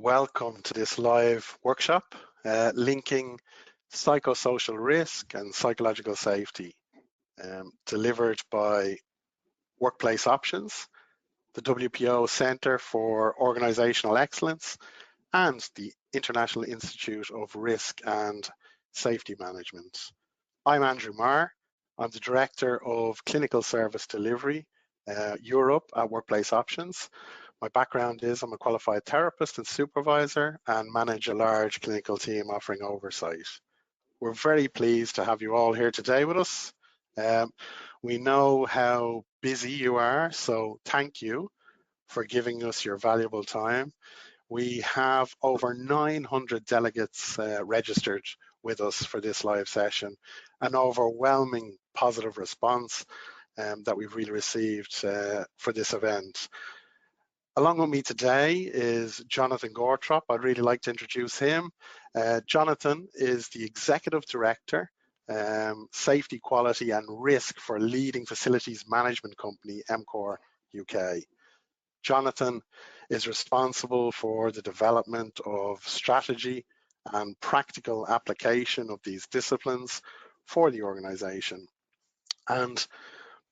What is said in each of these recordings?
welcome to this live workshop linking psychosocial risk and psychological safety, delivered by Workplace Options, the WPO Centre for Organisational Excellence, and the International Institute of Risk and Safety Management. I'm Andrew Marr. I'm the Director of Clinical Service Delivery Europe at Workplace Options. My background is I'm a qualified therapist and supervisor and manage a large clinical team offering oversight. We're very pleased to have you all here today with us. We know how busy you are, so thank you for giving us your valuable time. We have over 900 delegates registered with us for this live session, an overwhelming positive response that we've really received for this event. Along with me today is Jonathan Gortrop. I'd really like to introduce him. Jonathan is the Executive Director, Safety, Quality and Risk for leading facilities management company, MCOR UK. Jonathan is responsible for the development of strategy and practical application of these disciplines for the organisation. And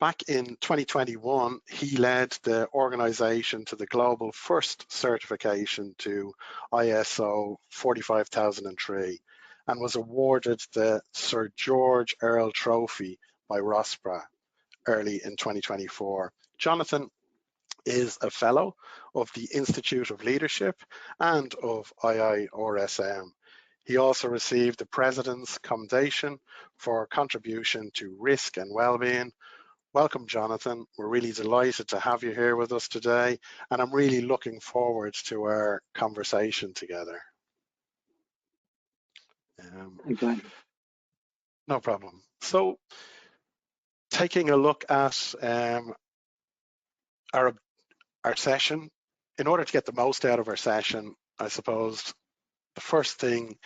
back in 2021, he led the organisation to the global first certification to ISO 45003 and was awarded the Sir George Earle Trophy by ROSPRA early in 2024. Jonathan is a fellow of the Institute of Leadership and of IIRSM. He also received the President's Commendation for contribution to risk and well-being. Welcome, Jonathan. We're really delighted to have you here with us today, and I'm really looking forward to our conversation together. No problem. So, taking a look at our session, in order to get the most out of our session, I suppose the first thing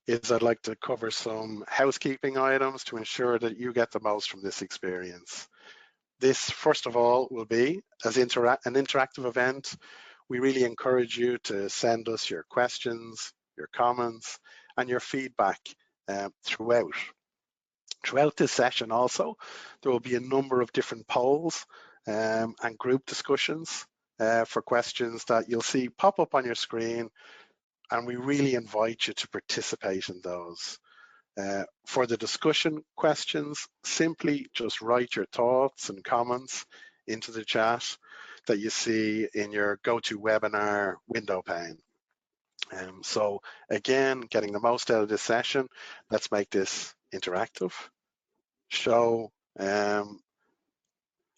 is I'd like to cover some housekeeping items to ensure that you get the most from this experience. This, first of all, will be as an interactive event. We really encourage you to send us your questions, your comments, and your feedback throughout. Throughout this session also, there will be a number of different polls and group discussions for questions that you'll see pop up on your screen, and we really invite you to participate in those. For the discussion questions, simply just write your thoughts and comments into the chat that you see in your GoToWebinar window pane. So again, getting the most out of this session, let's make this interactive. Show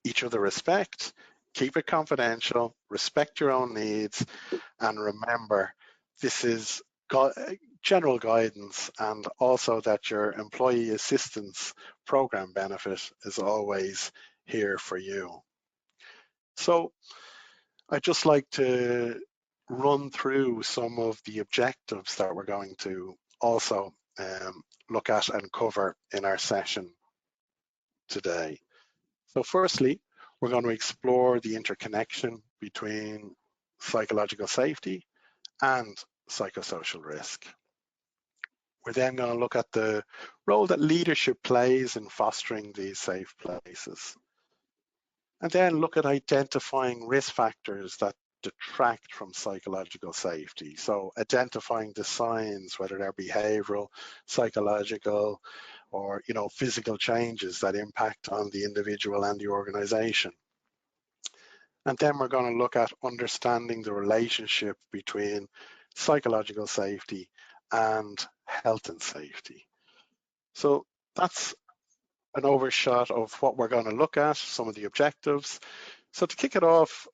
each other respect, keep it confidential, respect your own needs, and remember, this is general guidance, and also that your employee assistance program benefit is always here for you. So I'd just like to run through some of the objectives that we're going to also look at and cover in our session today. So firstly, we're going to explore the interconnection between psychological safety and psychosocial risk. We're then going to look at the role that leadership plays in fostering these safe places. And then look at identifying risk factors that detract from psychological safety. So identifying the signs, whether they're behavioral, psychological, or physical changes that impact on the individual and the organization. And then we're going to look at understanding the relationship between psychological safety and health and safety. So that's an overshot of what we're going to look at, some of the objectives. So to kick it off,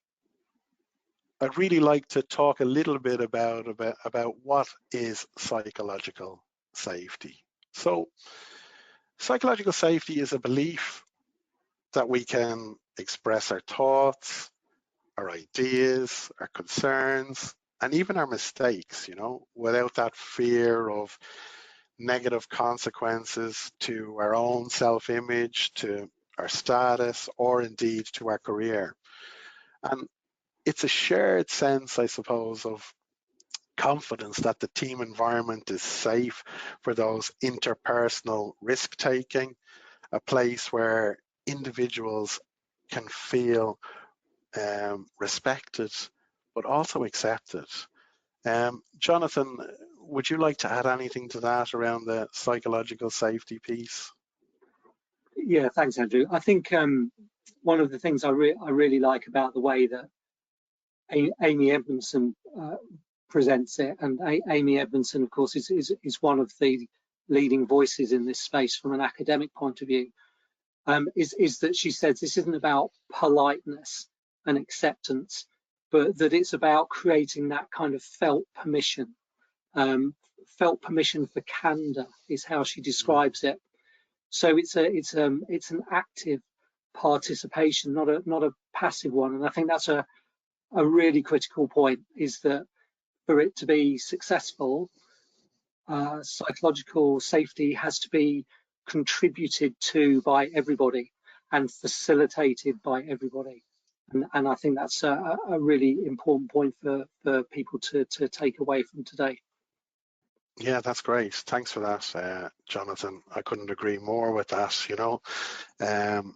I'd really like to talk a little bit about what is psychological safety. So psychological safety is a belief that we can express our thoughts, our ideas, our concerns, and even our mistakes, without that fear of negative consequences to our own self-image, to our status, or indeed to our career. And it's a shared sense, I suppose, of confidence that the team environment is safe for those interpersonal risk-taking, a place where individuals can feel respected, but also accepted. Jonathan, would you like to add anything to that around the psychological safety piece? Yeah, thanks, Andrew. I think one of the things I really like about the way that Amy Edmondson presents it, and Amy Edmondson, of course, is one of the leading voices in this space from an academic point of view, is that she says this isn't about politeness and acceptance, but that it's about creating that kind of felt permission. Felt permission for candor is how she describes it. So it's an active participation, not a passive one. And I think that's a really critical point, is that for it to be successful, psychological safety has to be contributed to by everybody and facilitated by everybody. And I think that's a really important point for people to take away from today. Yeah, that's great. Thanks for that, Jonathan. I couldn't agree more with that, you know. And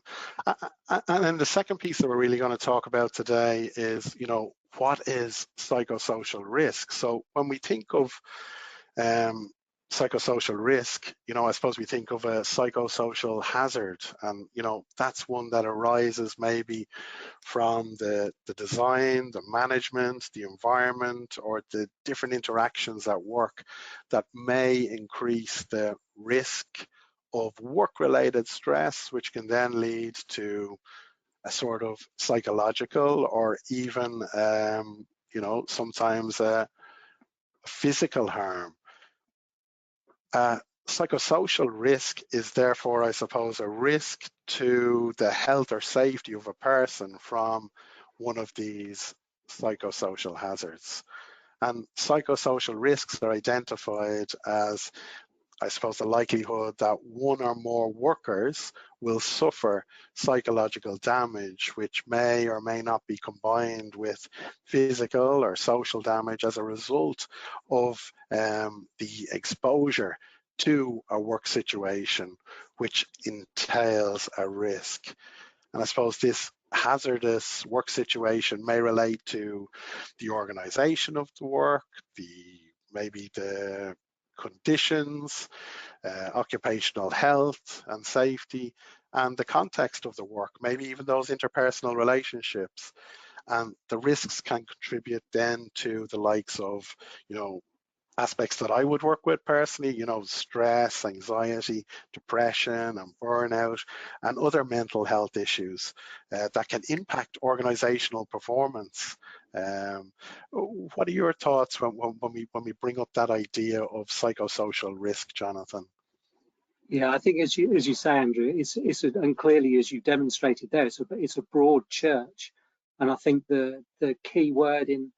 then the second piece that we're really going to talk about today is, you know, what is psychosocial risk? So when we think of psychosocial risk, you know, I suppose we think of a psychosocial hazard, and, you know, that's one that arises maybe from the design, the management, the environment, or the different interactions at work that may increase the risk of work-related stress, which can then lead to a sort of psychological or even, you know, sometimes physical harm. Psychosocial risk is therefore, I suppose, a risk to the health or safety of a person from one of these psychosocial hazards. And psychosocial risks are identified as, I suppose, the likelihood that one or more workers will suffer psychological damage, which may or may not be combined with physical or social damage as a result of the exposure to a work situation, which entails a risk. And I suppose this hazardous work situation may relate to the organization of the work, maybe the conditions, occupational health and safety, and the context of the work, maybe even those interpersonal relationships. And the risks can contribute then to the likes of, you know, aspects that I would work with personally, you know, stress, anxiety, depression, and burnout, and other mental health issues that can impact organizational performance. What are your thoughts when we bring up that idea of psychosocial risk, Jonathan? Yeah, I think as you say, Andrew, and clearly as you demonstrated there, it's a broad church, and I think the key word in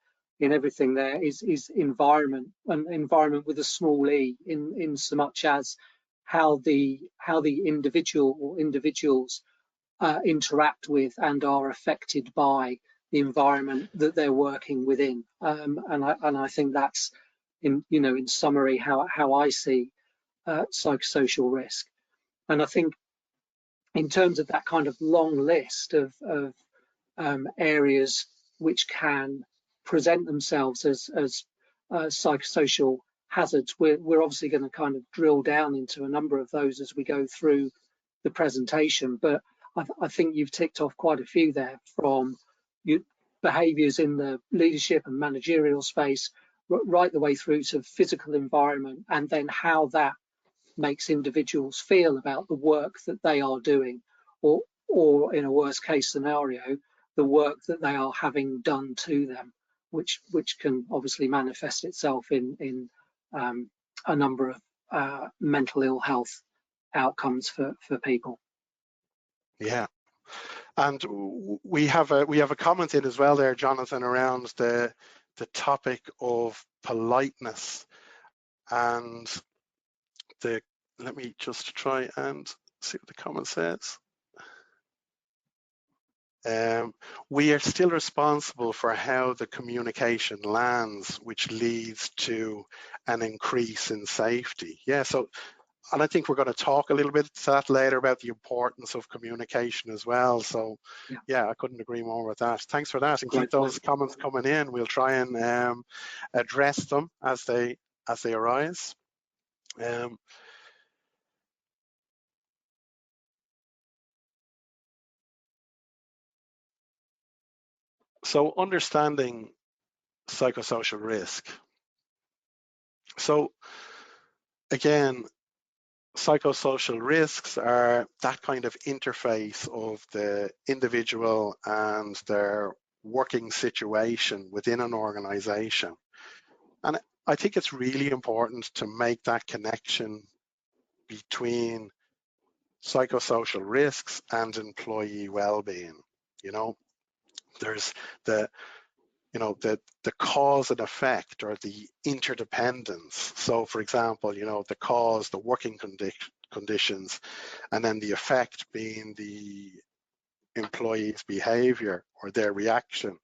everything there is environment, and environment with a small e, in so much as how the individual or individuals interact with and are affected by the environment that they're working within, and I think that's in summary how I see psychosocial risk. And I think in terms of that kind of long list of areas which can present themselves as psychosocial hazards, we're obviously going to kind of drill down into a number of those as we go through the presentation. But I think you've ticked off quite a few there, from behaviours in the leadership and managerial space, right the way through to physical environment, and then how that makes individuals feel about the work that they are doing, or in a worst case scenario, the work that they are having done to them, which can obviously manifest itself in a number of mental ill health outcomes for people. Yeah, and we have a comment in as well there, Jonathan, around the topic of politeness, and let me just try and see what the comment says. we are still responsible for how the communication lands, which leads to an increase in safety. Yeah, so, and I think we're going to talk a little bit to that later about the importance of communication as well. So, yeah, I couldn't agree more with that. Thanks for that, and keep those comments coming in. We'll try and address them as they arise. So understanding psychosocial risk. So again, psychosocial risks are that kind of interface of the individual and their working situation within an organization. And I think it's really important to make that connection between psychosocial risks and employee well-being. You know, there's the cause and effect, or the interdependence. So for example, the cause, the working conditions, and then the effect being the employee's behavior or their reaction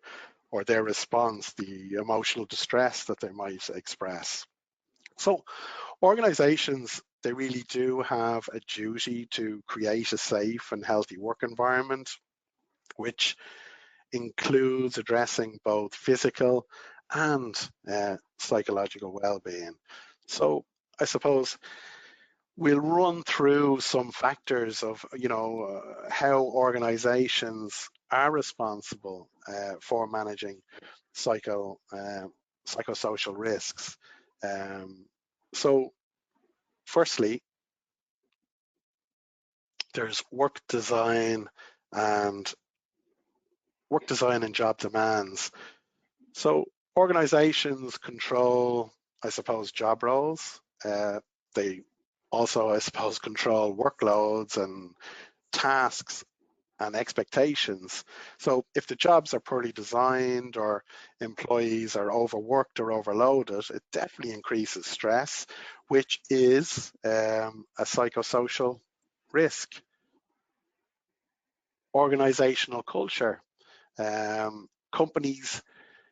or their response, the emotional distress that they might express. So organizations, they really do have a duty to create a safe and healthy work environment, which includes addressing both physical and psychological well-being. So I suppose we'll run through some factors of how organizations are responsible for managing psychosocial risks. So firstly, there's work design and job demands. So organizations control, I suppose, job roles. They also, I suppose, control workloads and tasks and expectations. So if the jobs are poorly designed or employees are overworked or overloaded, it definitely increases stress, which is a psychosocial risk. Organizational culture. Companies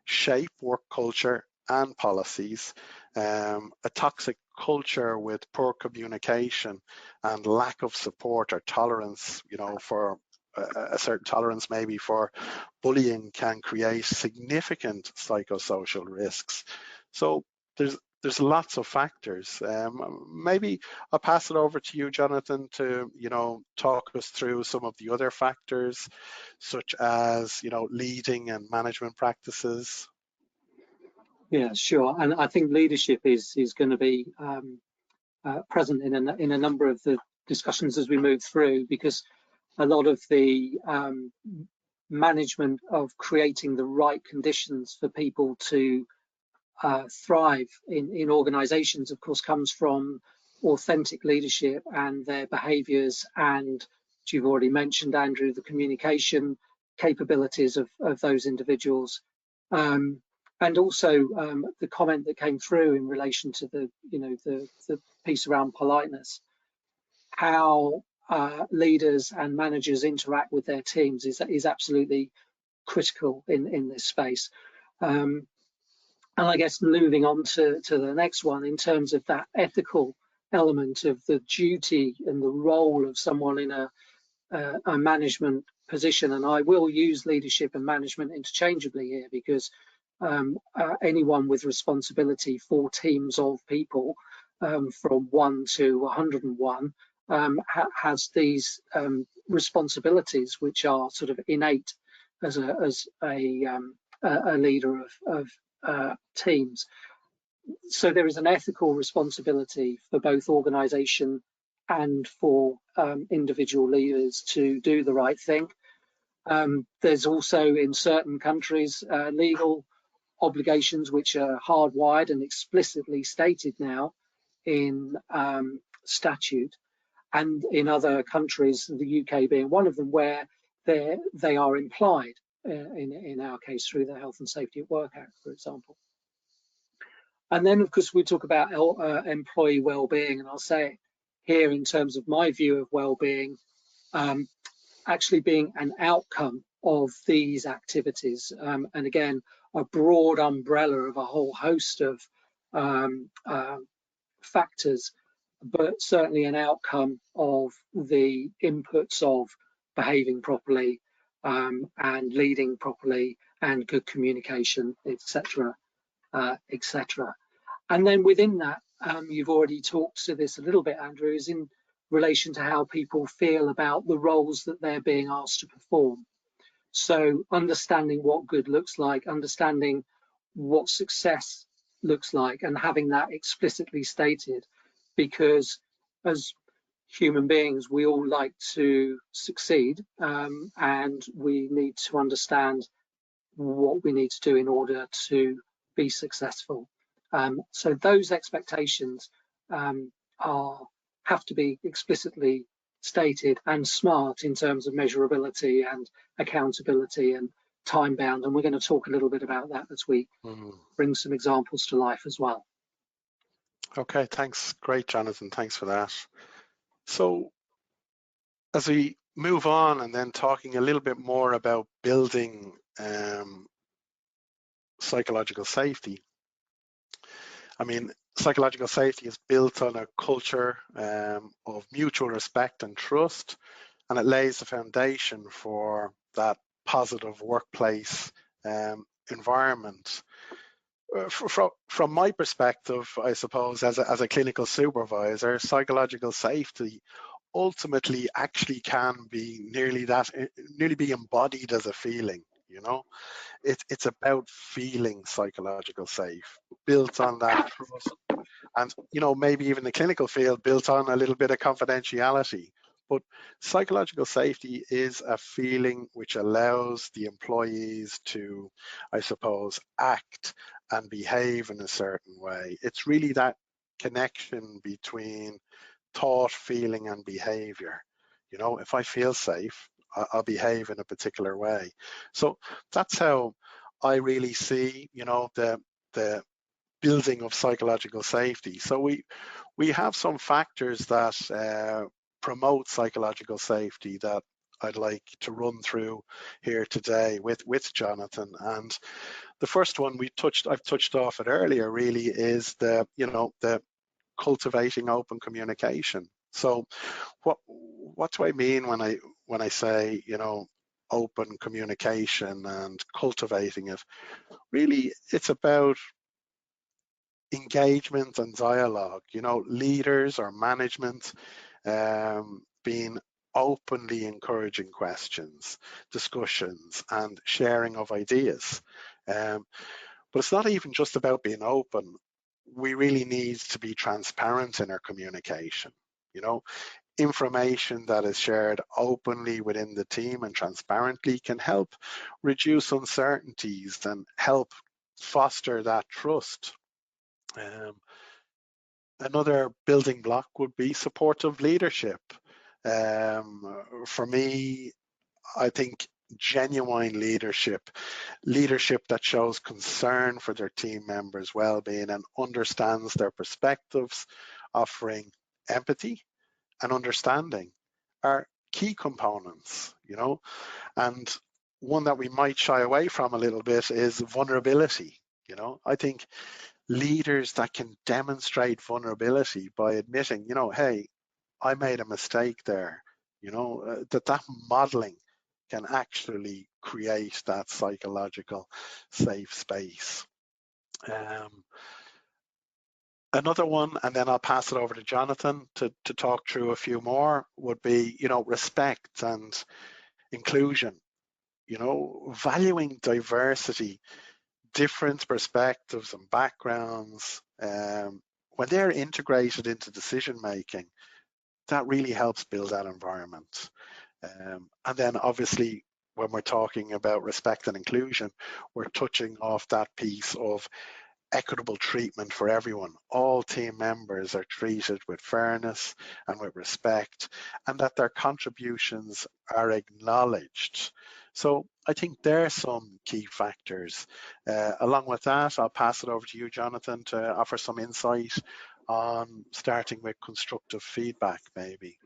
shape work culture and policies. A toxic culture with poor communication and lack of support or tolerance, for a certain tolerance maybe for bullying, can create significant psychosocial risks. So there's lots of factors. Maybe I'll pass it over to you, Jonathan, to talk us through some of the other factors, such as leading and management practices. Yeah, sure. And I think leadership is going to be present in a number of the discussions as we move through, because a lot of the management of creating the right conditions for people to thrive in organizations, of course, comes from authentic leadership and their behaviors, and as you've already mentioned, Andrew, the communication capabilities of those individuals. And also the comment that came through in relation to the piece around politeness, how leaders and managers interact with their teams is absolutely critical in this space. And I guess moving on to the next one, in terms of that ethical element of the duty and the role of someone in a management position, and I will use leadership and management interchangeably here, because anyone with responsibility for teams of people from 1 to 101 has these responsibilities, which are sort of innate as a leader of teams. So there is an ethical responsibility for both organisation and for individual leaders to do the right thing. There's also, in certain countries, legal obligations which are hardwired and explicitly stated now in statute, and in other countries, the UK being one of them, where they are implied, in our case through the Health and Safety at Work Act, for example. And then, of course, we talk about employee well-being, and I'll say here in terms of my view of well-being, actually being an outcome of these activities. And again, a broad umbrella of a whole host of factors, but certainly an outcome of the inputs of behaving properly and leading properly and good communication, etc., etc. And then within that, you've already talked to this a little bit, Andrew, is in relation to how people feel about the roles that they're being asked to perform. So understanding what good looks like, understanding what success looks like, and having that explicitly stated, because as human beings, we all like to succeed, and we need to understand what we need to do in order to be successful. So those expectations have to be explicitly stated and smart in terms of measurability and accountability and time bound. And we're going to talk a little bit about that as we bring some examples to life as well. Okay, thanks. Great, Jonathan. Thanks for that. So as we move on and then talking a little bit more about building psychological safety, I mean, psychological safety is built on a culture of mutual respect and trust, and it lays the foundation for that positive workplace environment. From my perspective, I suppose, as a clinical supervisor, psychological safety ultimately actually can be nearly be embodied as a feeling. You know, it's about feeling psychological safe, built on that trust, and maybe even the clinical field built on a little bit of confidentiality. But psychological safety is a feeling which allows the employees to, I suppose, act and behave in a certain way. It's really that connection between thought, feeling, and behavior. If I feel safe, I'll behave in a particular way. So that's how I really see, the building of psychological safety. So we have some factors that promote psychological safety that I'd like to run through here today with Jonathan. And the first one I've touched off it earlier, really, is the cultivating open communication. So what do I mean when I say, open communication and cultivating it? Really, it's about engagement and dialogue, leaders or management being openly encouraging questions, discussions, and sharing of ideas. But it's not even just about being open. We really need to be transparent in our communication. Information that is shared openly within the team and transparently can help reduce uncertainties and help foster that trust. Another building block would be supportive leadership. For me, I think genuine leadership that shows concern for their team members' well-being and understands their perspectives, offering empathy and understanding, are key components, and one that we might shy away from a little bit is vulnerability. I think leaders that can demonstrate vulnerability by admitting, hey, I made a mistake there, that modeling can actually create that psychological safe space. Another one, and then I'll pass it over to Jonathan to talk through a few more, would be, respect and inclusion, valuing diversity, different perspectives and backgrounds. When they're integrated into decision making, that really helps build that environment. And then obviously, when we're talking about respect and inclusion, we're touching off that piece of equitable treatment for everyone. All team members are treated with fairness and with respect, and that their contributions are acknowledged. So I think there are some key factors. Along with that, I'll pass it over to you, Jonathan, to offer some insight on starting with constructive feedback, maybe.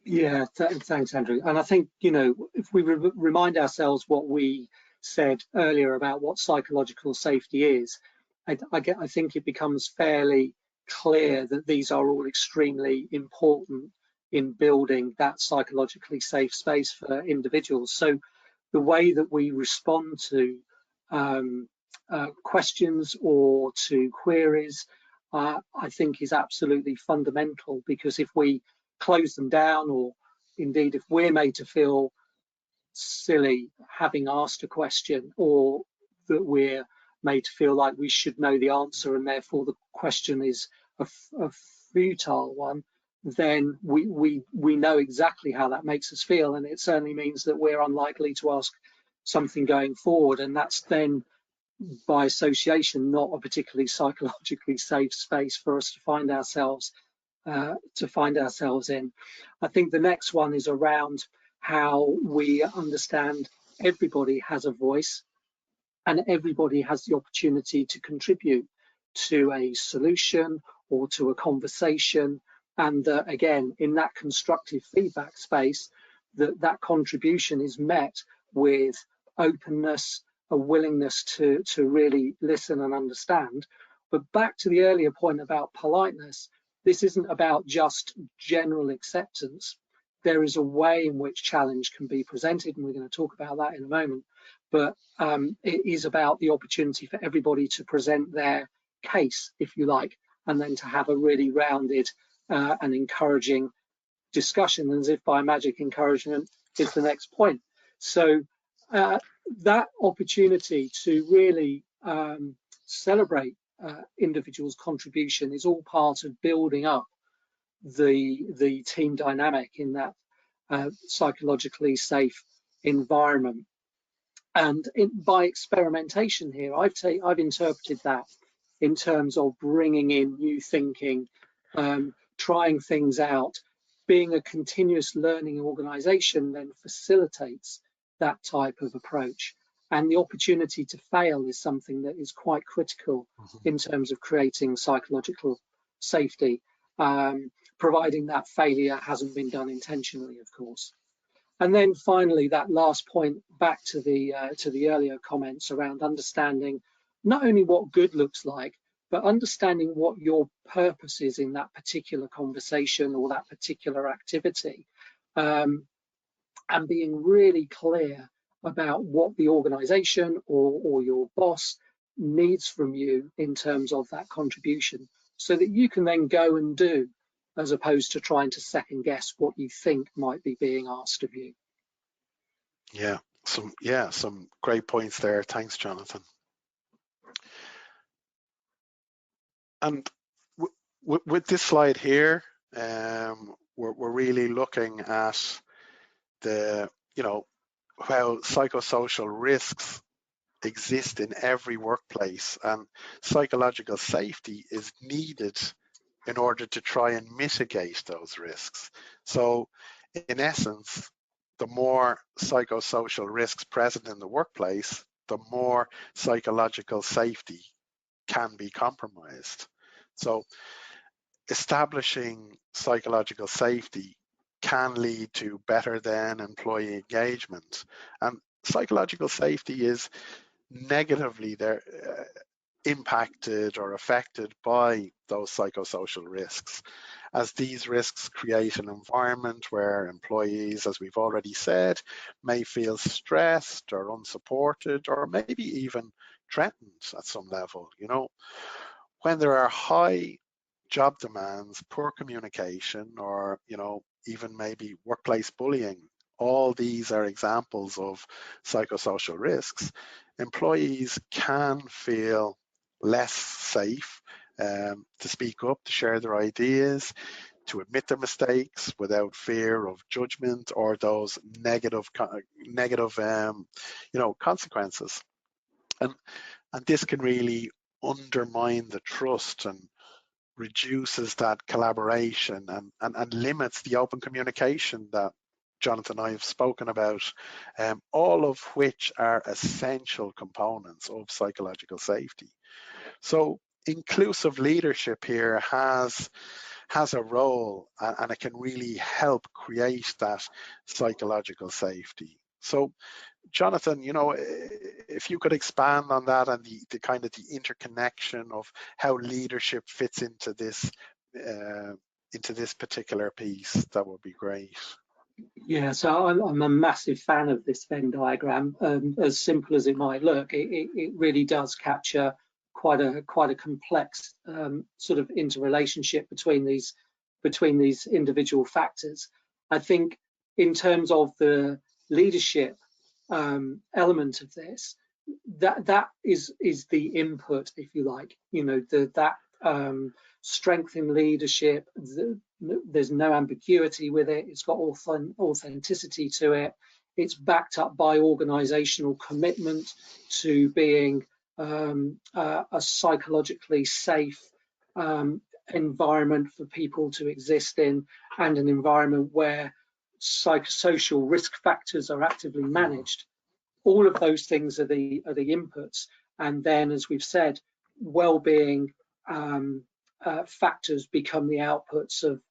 Yeah, thanks, Andrew. And I think, if we remind ourselves what we said earlier about what psychological safety is, I think it becomes fairly clear that these are all extremely important in building that psychologically safe space for individuals. So the way that we respond to um, questions or to queries, I think is absolutely fundamental, because if we close them down, or indeed if we're made to feel silly having asked a question, or that we're made to feel like we should know the answer and therefore the question is a futile one, then we know exactly how that makes us feel, and it certainly means that we're unlikely to ask something going forward, and that's then by association not a particularly psychologically safe space for us to find ourselves in. I think the next one is around how we understand everybody has a voice and everybody has the opportunity to contribute to a solution or to a conversation. And again, in that constructive feedback space, that contribution is met with openness, a willingness to really listen and understand. But back to the earlier point about politeness, this isn't about just general acceptance. There is a way in which challenge can be presented, and we're going to talk about that in a moment. But it is about the opportunity for everybody to present their case, if you like, and then to have a really rounded and encouraging discussion. And as if by magic, encouragement is the next point. So that opportunity to really celebrate individuals' contribution is all part of building up the team dynamic in that psychologically safe environment. And by experimentation here, I've interpreted that in terms of bringing in new thinking, trying things out. Being a continuous learning organization then facilitates that type of approach. And the opportunity to fail is something that is quite critical in terms of creating psychological safety, providing that failure hasn't been done intentionally, of course. And then finally, that last point, back to the earlier comments around understanding not only what good looks like, but understanding what your purpose is in that particular conversation or that particular activity, and being really clear about what the organization or your boss needs from you in terms of that contribution, so that you can then go and do, as opposed to trying to second guess what you think might be being asked of you. Yeah, some great points there. Thanks, Jonathan. And with this slide here, we're really looking at how psychosocial risks exist in every workplace, and psychological safety is needed in order to try and mitigate those risks. So in essence, the more psychosocial risks present in the workplace, the more psychological safety can be compromised. So establishing psychological safety can lead to better than employee engagement. And psychological safety is negatively impacted or affected by those psychosocial risks, as these risks create an environment where employees, as we've already said, may feel stressed or unsupported or maybe even threatened at some level. When there are high job demands, poor communication, or even maybe workplace bullying, all these are examples of psychosocial risks. Employees can feel less safe to speak up, to share their ideas, to admit their mistakes without fear of judgment or those negative consequences. And this can really undermine the trust and reduces that collaboration and limits the open communication that Jonathan and I have spoken about, all of which are essential components of psychological safety. So inclusive leadership here has has a role, and it can really help create that psychological safety. So, Jonathan, if you could expand on that and the kind of the interconnection of how leadership fits into this particular piece, that would be great. Yeah, so I'm a massive fan of this Venn diagram. As simple as it might look, it really does capture quite a complex sort of interrelationship between these individual factors. I think in terms of the leadership element of this, that is the input, if you like. That strength in leadership. There's no ambiguity with it. It's got authenticity to it. It's backed up by organizational commitment to being a psychologically safe environment for people to exist in, and an environment where psychosocial risk factors are actively managed. All of those things are the inputs, and then, as we've said, well-being factors become the outputs of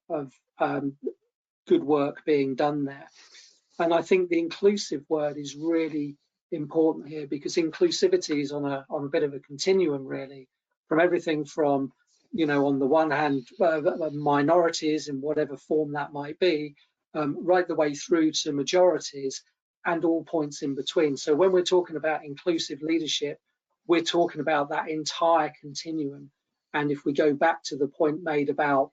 good work being done there. And I think the inclusive word is really important here, because inclusivity is on a bit of a continuum, really, from everything from, on the one hand, minorities in whatever form that might be, right the way through to majorities and all points in between. So when we're talking about inclusive leadership, we're talking about that entire continuum. And if we go back to the point made about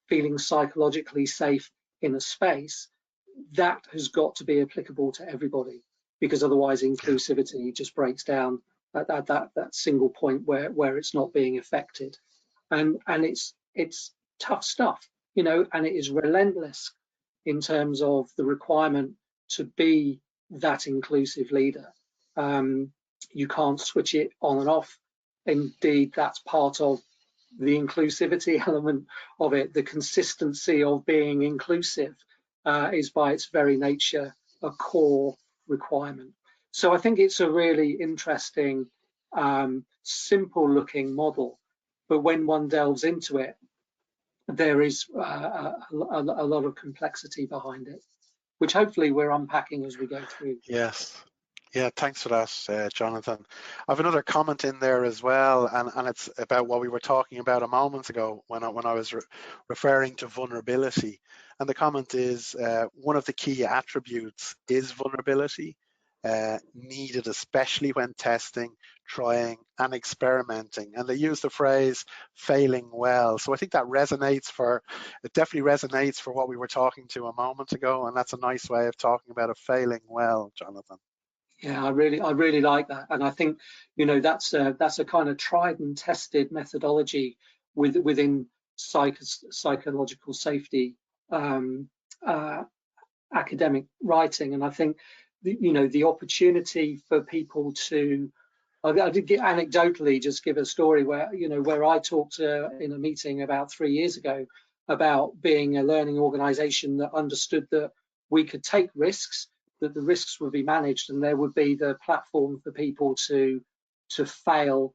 feeling psychologically safe in a space, that has got to be applicable to everybody, because otherwise inclusivity just breaks down at that single point where it's not being affected. And it's tough stuff, and it is relentless in terms of the requirement to be that inclusive leader. You can't switch it on and off. Indeed, that's part of the inclusivity element of it. The consistency of being inclusive is by its very nature a core requirement. So I think it's a really interesting, simple looking model, but when one delves into it, there is a lot of complexity behind it, which hopefully we're unpacking as we go through. Yes. Yeah, thanks for that, Jonathan. I have another comment in there as well, and it's about what we were talking about a moment ago when I was referring to vulnerability. And the comment is, one of the key attributes is vulnerability, needed especially when testing, trying, and experimenting. And they use the phrase failing well. So I think that definitely resonates for what we were talking to a moment ago, and that's a nice way of talking about it, failing well, Jonathan. Yeah, I really like that, and I think that's a kind of tried and tested methodology within psychological safety academic writing, and I think the opportunity for people to. I did anecdotally just give a story where I talked in a meeting about 3 years ago about being a learning organization that understood that we could take risks, that the risks would be managed, and there would be the platform for people to fail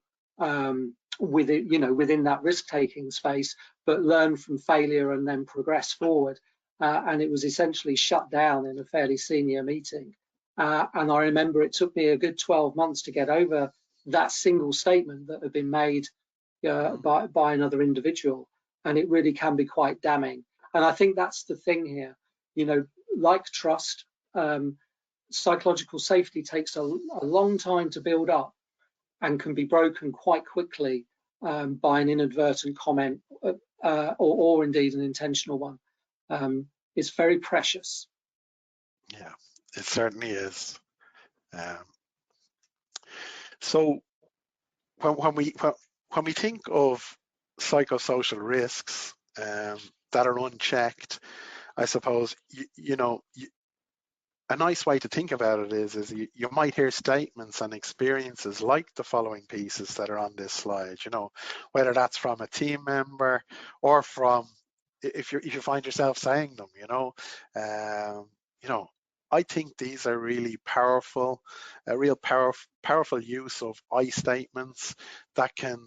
within that risk-taking space, but learn from failure and then progress forward. And it was essentially shut down in a fairly senior meeting. And I remember it took me a good 12 months to get over that single statement that had been made by another individual, and it really can be quite damning. And I think that's the thing here, like trust. Psychological safety takes a long time to build up and can be broken quite quickly by an inadvertent comment or indeed an intentional one. It's very precious. Yeah, it certainly is. So when we think of psychosocial risks that are unchecked, I suppose a nice way to think about it is you might hear statements and experiences like the following pieces that are on this slide, whether that's from a team member or from if you find yourself saying them, I think these are really powerful, a real powerful use of I statements that can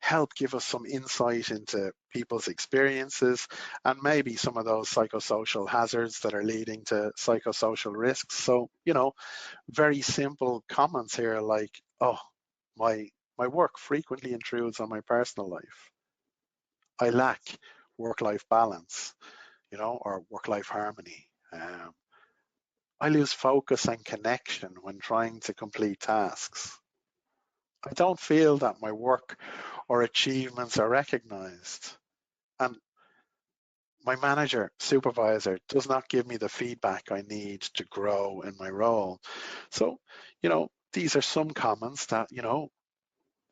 help give us some insight into people's experiences and maybe some of those psychosocial hazards that are leading to psychosocial risks. So, very simple comments here like, oh, my work frequently intrudes on my personal life. I lack work-life balance, or work-life harmony. I lose focus and connection when trying to complete tasks. I don't feel that my work or achievements are recognized. And my manager, supervisor does not give me the feedback I need to grow in my role. So, these are some comments that,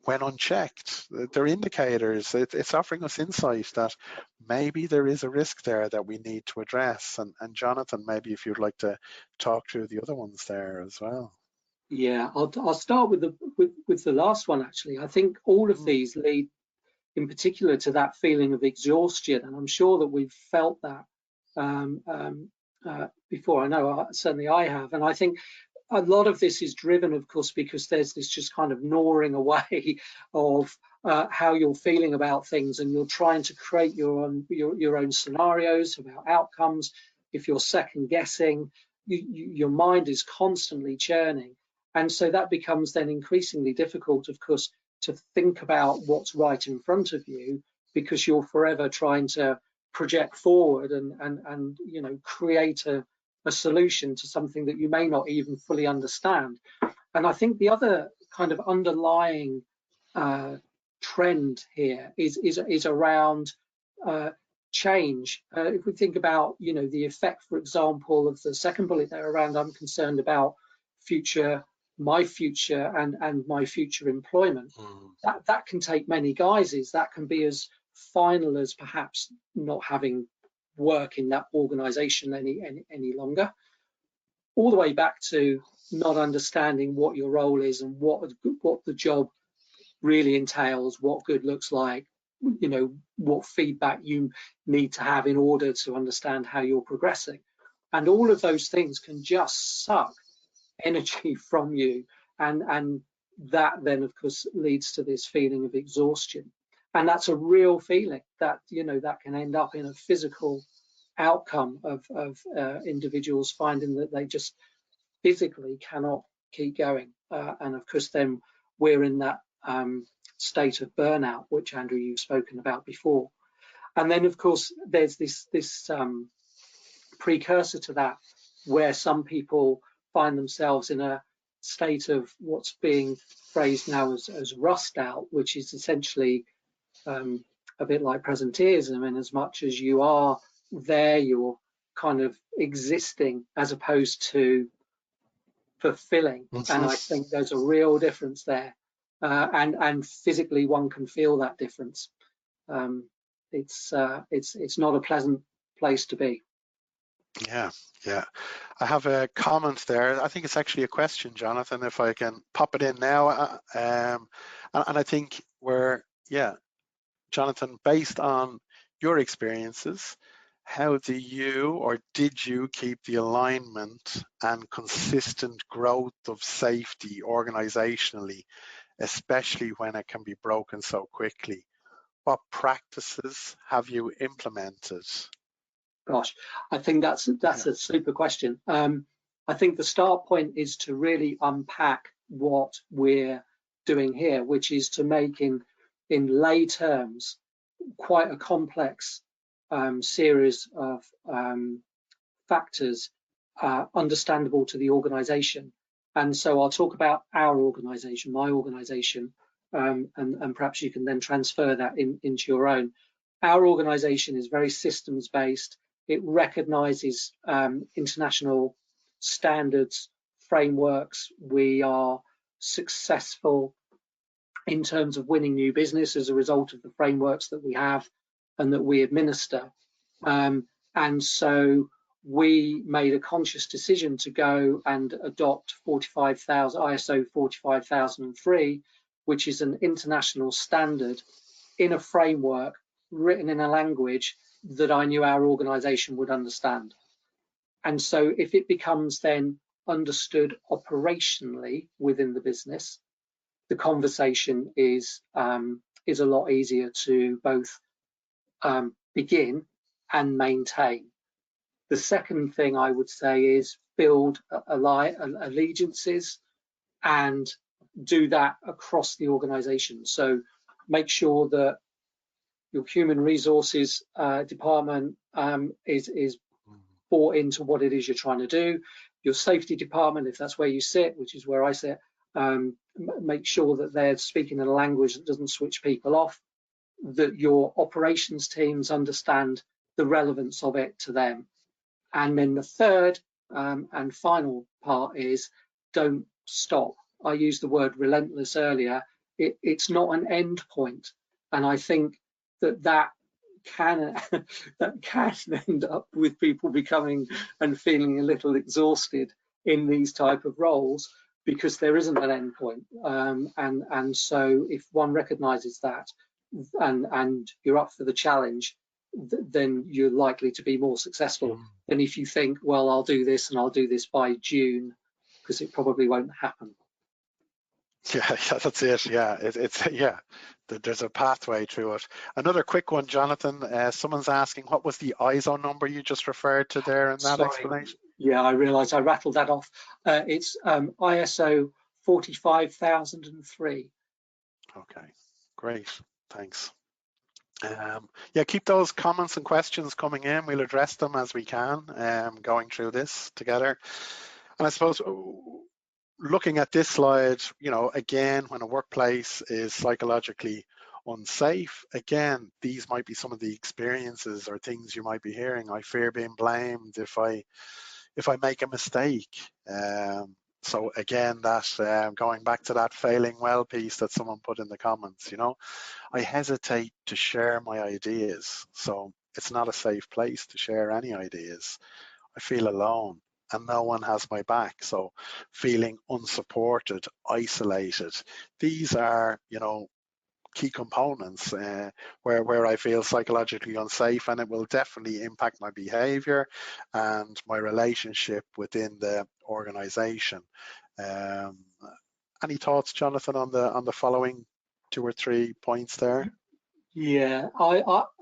when unchecked, they're indicators. It's offering us insight that maybe there is a risk there that we need to address. And Jonathan, maybe if you'd like to talk through the other ones there as well. Yeah, I'll start with the last one actually. I think all of these lead in particular to that feeling of exhaustion, and I'm sure that we've felt that before. I know certainly I have, and I think a lot of this is driven, of course, because there's this just kind of gnawing away of how you're feeling about things, and you're trying to create your own scenarios about outcomes. If you're second guessing, your mind is constantly churning, and so that becomes then increasingly difficult, of course, to think about what's right in front of you, because you're forever trying to project forward and create a solution to something that you may not even fully understand. And I think the other kind of underlying trend here is around change. If we think about the effect, for example, of the second bullet there around I'm concerned about my future and my future employment, that can take many guises. That can be as final as perhaps not having work in that organization any longer, all the way back to not understanding what your role is and what the job really entails, what good looks like, what feedback you need to have in order to understand how you're progressing. And all of those things can just suck energy from you, and that then of course leads to this feeling of exhaustion. And that's a real feeling that that can end up in a physical outcome of individuals finding that they just physically cannot keep going, and of course then we're in that state of burnout, which Andrew, you've spoken about before. And then of course there's this precursor to that, where some people find themselves in a state of what's being phrased now as rust out, which is essentially a bit like presenteeism, in as much as you are there, you're kind of existing as opposed to fulfilling. And I think there's a real difference there, and physically one can feel that difference. It's not a pleasant place to be. Yeah. I have a comment there. I think it's actually a question, Jonathan, if I can pop it in now. And I think Jonathan, based on your experiences, how do you or did you keep the alignment and consistent growth of safety organizationally, especially when it can be broken so quickly? What practices have you implemented? Gosh, I think that's a super question. I think the start point is to really unpack what we're doing here, which is to make in lay terms quite a complex series of factors understandable to the organization. And so I'll talk about our organization, my organization, and perhaps you can then transfer that into your own. Our organization is very systems based. It recognizes international standards, frameworks. We are successful in terms of winning new business as a result of the frameworks that we have and that we administer. And so we made a conscious decision to go and adopt ISO 45003, which is an international standard in a framework written in a language that I knew our organization would understand. And so if it becomes then understood operationally within the business, the conversation is is a lot easier to both begin and maintain. The second thing I would say is build allegiances and do that across the organization. So make sure that your human resources department is bought into what it is you're trying to do. Your safety department, if that's where you sit, which is where I sit, make sure that they're speaking in a language that doesn't switch people off, that your operations teams understand the relevance of it to them. And then the third and final part is don't stop. I used the word relentless earlier. It's not an end point. And I think that can end up with people becoming and feeling a little exhausted in these type of roles because there isn't an end point. And so if one recognizes that and you're up for the challenge, then you're likely to be more successful than if you think, well, I'll do this and I'll do this by June, because it probably won't happen. Yeah, that's it. Yeah, there's a pathway through it. Another quick one, Jonathan. Someone's asking, what was the ISO number you just referred to there in that explanation? Yeah, I realised I rattled that off. It's ISO 45003. Okay, great. Thanks. Yeah, keep those comments and questions coming in. We'll address them as we can, going through this together. And I suppose looking at this slide, again, when a workplace is psychologically unsafe, again, these might be some of the experiences or things you might be hearing. I fear being blamed if I make a mistake. So again, that going back to that failing well piece that someone put in the comments, I hesitate to share my ideas. So it's not a safe place to share any ideas. I feel alone and no one has my back. So feeling unsupported, isolated, these are, key components where I feel psychologically unsafe, and it will definitely impact my behavior and my relationship within the organization. Any thoughts, Jonathan, on the following 2 or 3 points there? Yeah,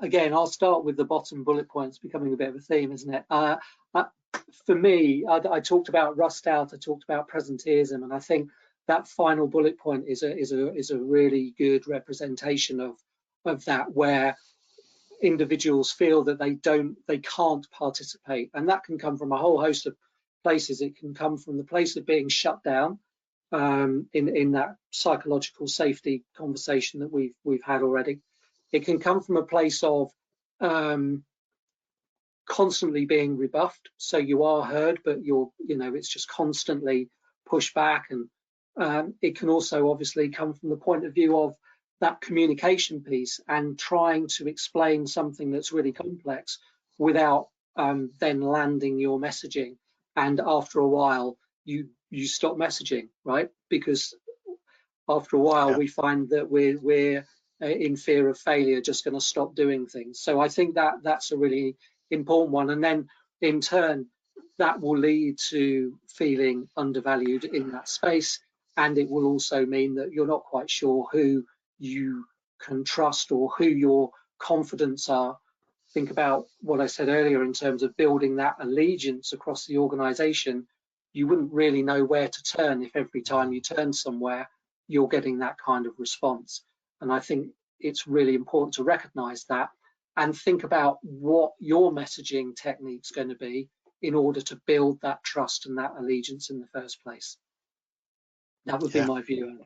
again, I'll start with the bottom bullet points becoming a bit of a theme, isn't it? For me, I talked about rust out, I talked about presenteeism, and I think that final bullet point is a really good representation of that, where individuals feel that they can't participate, and that can come from a whole host of places. It can come from the place of being shut down in that psychological safety conversation that we've had already. It can come from a place of constantly being rebuffed, so you are heard, but it's just constantly pushed back. And it can also obviously come from the point of view of that communication piece and trying to explain something that's really complex without then landing your messaging. And after a while, you stop messaging, right? Because after a while, we find that we're in fear of failure, just going to stop doing things. So I think that's a really important one. And then in turn, that will lead to feeling undervalued in that space. And it will also mean that you're not quite sure who you can trust or who your confidants are. Think about what I said earlier in terms of building that allegiance across the organization. You wouldn't really know where to turn if every time you turn somewhere, you're getting that kind of response. And I think it's really important to recognize that and think about what your messaging technique's going to be in order to build that trust and that allegiance in the first place. That would be my view.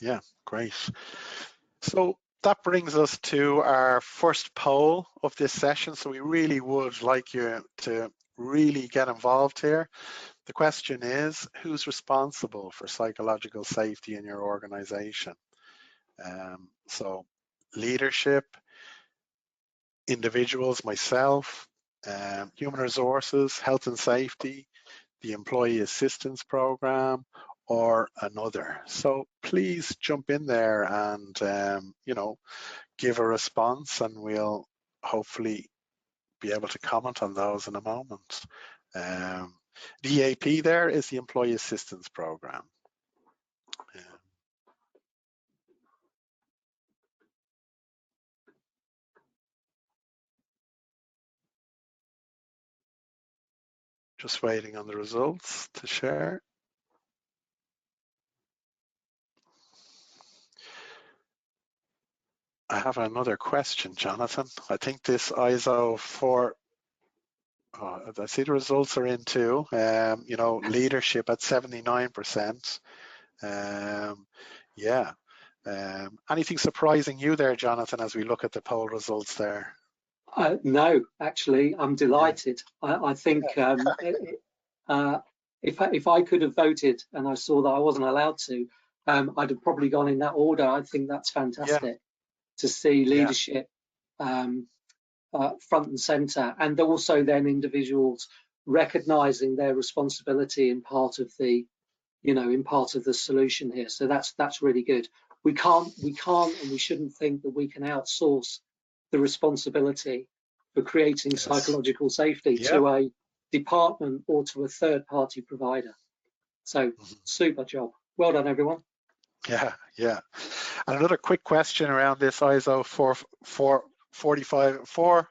Yeah, great. So that brings us to our first poll of this session. So we really would like you to really get involved here. The question is, who's responsible for psychological safety in your organization? So leadership, individuals, myself, human resources, health and safety, the employee assistance program, or another. So please jump in there and give a response, and we'll hopefully be able to comment on those in a moment. The EAP there is the employee assistance program. Just waiting on the results to share. I have another question, Jonathan. I think this ISO 4, I see the results are in too. You know, leadership at 79%. Yeah. Anything surprising you there, Jonathan, as we look at the poll results there? No, actually, I'm delighted. I think if I could have voted and I saw that I wasn't allowed to, I'd have probably gone in that order. I think that's fantastic to see leadership front and center, and also then individuals recognizing their responsibility in part of the, in part of the solution here. So that's really good. We can't and we shouldn't think that we can outsource the responsibility for creating psychological safety to a department or to a third-party provider. So super job. Well done, everyone. Yeah. And another quick question around this ISO 445.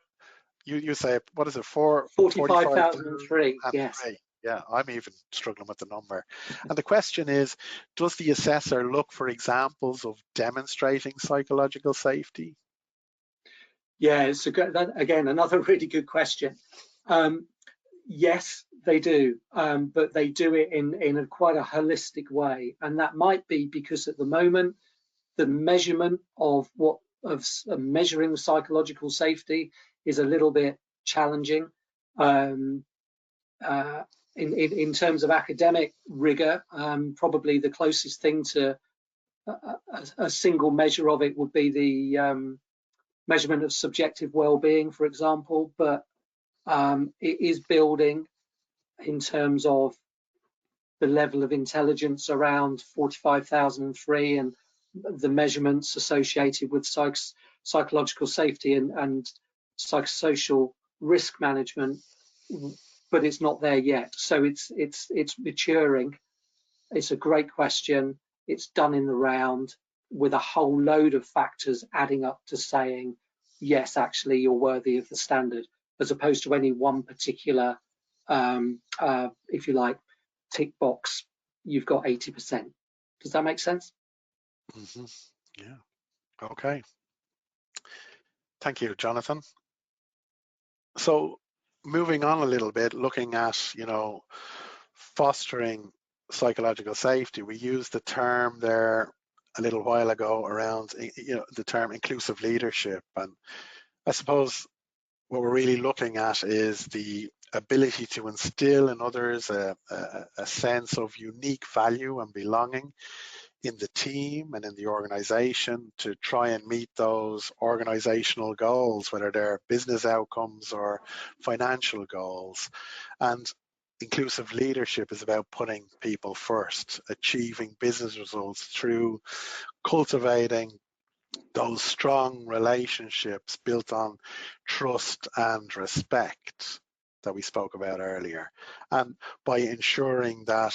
You say, what is it? 45,003. Yes. Yeah, I'm even struggling with the number. And the question is, does the assessor look for examples of demonstrating psychological safety? Yeah, it's again, another really good question. Yes, they do, but they do it in quite a holistic way. And that might be because at the moment, the measurement of measuring psychological safety is a little bit challenging. In terms of academic rigor, probably the closest thing to a single measure of it would be the measurement of subjective well-being, for example, but it is building in terms of the level of intelligence around 45,003 and the measurements associated with psychological safety and psychosocial risk management, but it's not there yet. So it's maturing. It's a great question. It's done in the round with a whole load of factors adding up to saying, yes, actually, you're worthy of the standard, as opposed to any one particular, if you like, tick box, you've got 80%. Does that make sense? Mm-hmm. Yeah. Okay. Thank you, Jonathan. So moving on a little bit, looking at, fostering psychological safety, we used the term there a little while ago around, the term inclusive leadership. And I suppose what we're really looking at is the ability to instill in others a sense of unique value and belonging in the team and in the organization to try and meet those organizational goals, whether they're business outcomes or financial goals. And inclusive leadership is about putting people first, achieving business results through cultivating those strong relationships built on trust and respect that we spoke about earlier, and by ensuring that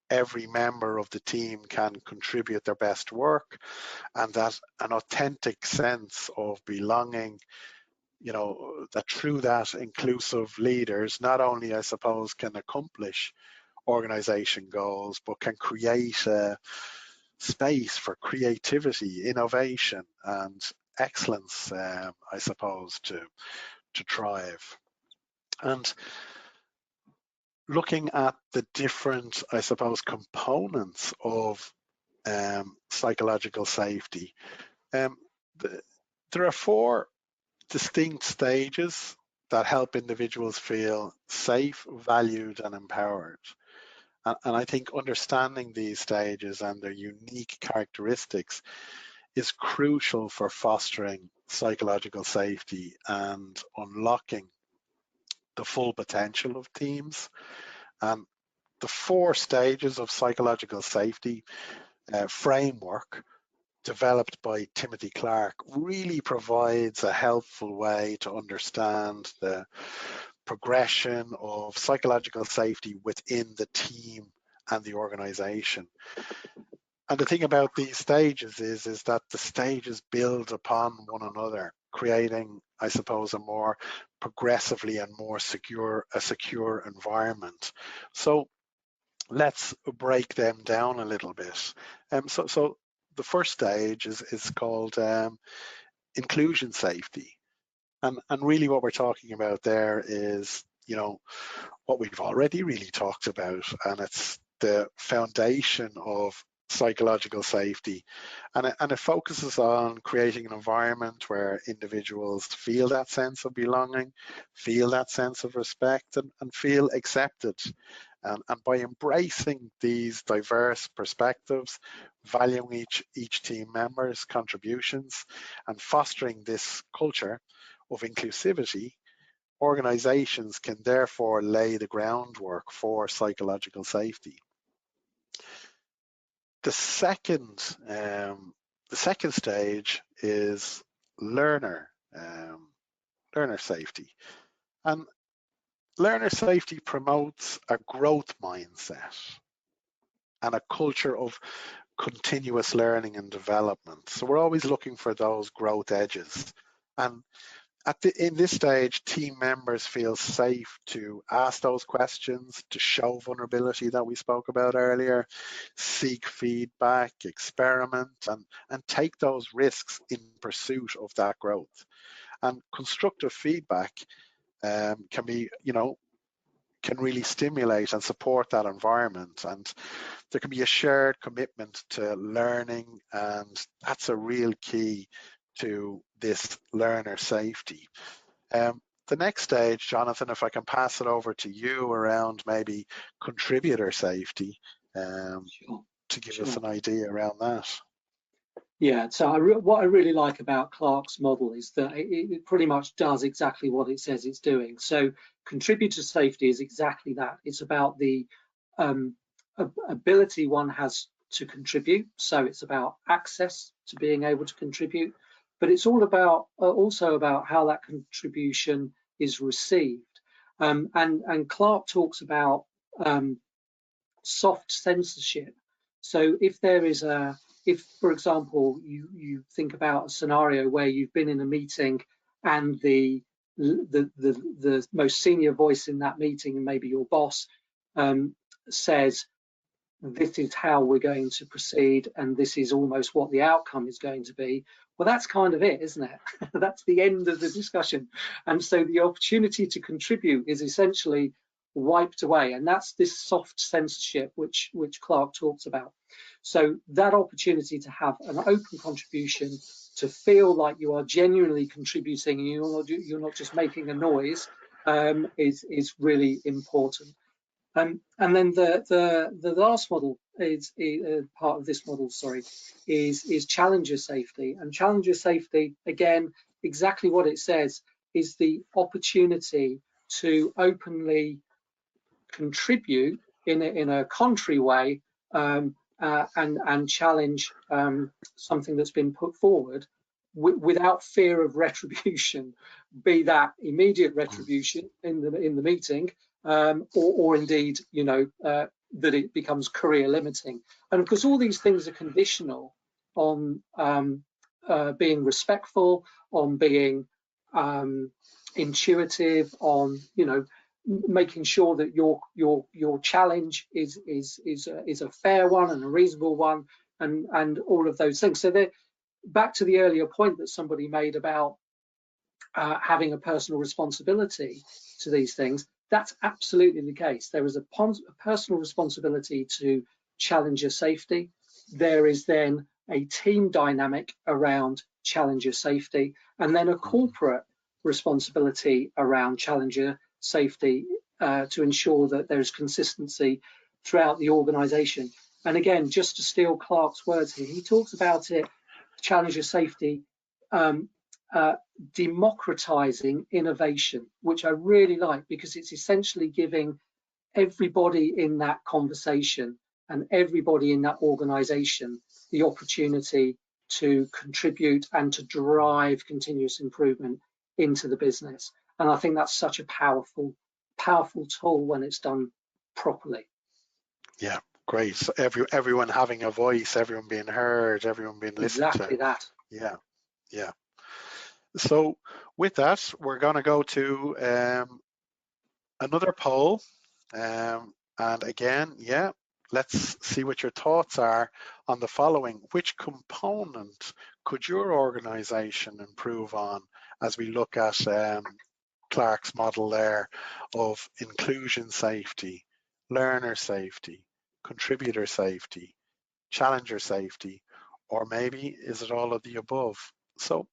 every member of the team can contribute their best work, and that an authentic sense of belonging, that through that inclusive leaders not only, I suppose, can accomplish organization goals, but can create a space for creativity, innovation, and excellence, I suppose, to thrive. And looking at the different, I suppose, components of psychological safety, there are 4 distinct stages that help individuals feel safe, valued, and empowered. And I think understanding these stages and their unique characteristics is crucial for fostering psychological safety and unlocking the full potential of teams. And the 4 stages of psychological safety framework developed by Timothy Clark really provides a helpful way to understand the progression of psychological safety within the team and the organization. And the thing about these stages is that the stages build upon one another. creating, I suppose, a more progressively and more secure environment. So let's break them down a little bit. So the first stage is called inclusion safety. And really what we're talking about there is, what we've already really talked about, and it's the foundation of psychological safety. And it focuses on creating an environment where individuals feel that sense of belonging, feel that sense of respect, and feel accepted. And by embracing these diverse perspectives, valuing each team member's contributions, and fostering this culture of inclusivity, organizations can therefore lay the groundwork for psychological safety. The second stage is learner safety. And learner safety promotes a growth mindset and a culture of continuous learning and development. So we're always looking for those growth edges. And in this stage, team members feel safe to ask those questions, to show vulnerability that we spoke about earlier, seek feedback, experiment, and take those risks in pursuit of that growth. And constructive feedback can be, can really stimulate and support that environment. And there can be a shared commitment to learning, and that's a real key to this learner safety. The next stage, Jonathan, if I can pass it over to you around maybe contributor safety, Sure. to give us an idea around that. Yeah, so what I really like about Clark's model is that it pretty much does exactly what it says it's doing. So contributor safety is exactly that. It's about the ability one has to contribute. So it's about access to being able to contribute, but it's all about also about how that contribution is received. And Clark talks about soft censorship. So if there is if, for example, you think about a scenario where you've been in a meeting and the most senior voice in that meeting, and maybe your boss, says, this is how we're going to proceed, and this is almost what the outcome is going to be. Well, that's kind of it, isn't it? That's the end of the discussion. And so the opportunity to contribute is essentially wiped away, and that's this soft censorship which Clark talks about. So that opportunity to have an open contribution, to feel like you are genuinely contributing and you're not just making a noise, is really important. And then the last model is part of this model, sorry, is challenger safety. And challenger safety, again, exactly what it says, is the opportunity to openly contribute in a contrary way, and challenge something that's been put forward without fear of retribution, be that immediate retribution in the meeting, or indeed, that it becomes career limiting. And because all these things are conditional on being respectful, on being intuitive, on making sure that your challenge is a fair one and a reasonable one, and all of those things. So back to the earlier point that somebody made about having a personal responsibility to these things, that's absolutely the case. There is a personal responsibility to challenger safety. There is then a team dynamic around challenger safety, and then a corporate responsibility around challenger safety to ensure that there's consistency throughout the organization. And again, just to steal Clark's words here, he talks about it, challenger safety, democratizing innovation, which I really like, because it's essentially giving everybody in that conversation and everybody in that organization the opportunity to contribute and to drive continuous improvement into the business. And I think that's such a powerful tool when it's done properly. Yeah, great. So everyone having a voice, everyone being heard, everyone being listened to. Exactly that. Yeah, yeah. So with that, we're going to go to another poll. And again, yeah, let's see what your thoughts are on the following. Which component could your organization improve on as we look at Clark's model there of inclusion safety, learner safety, contributor safety, challenger safety, or maybe is it all of the above? So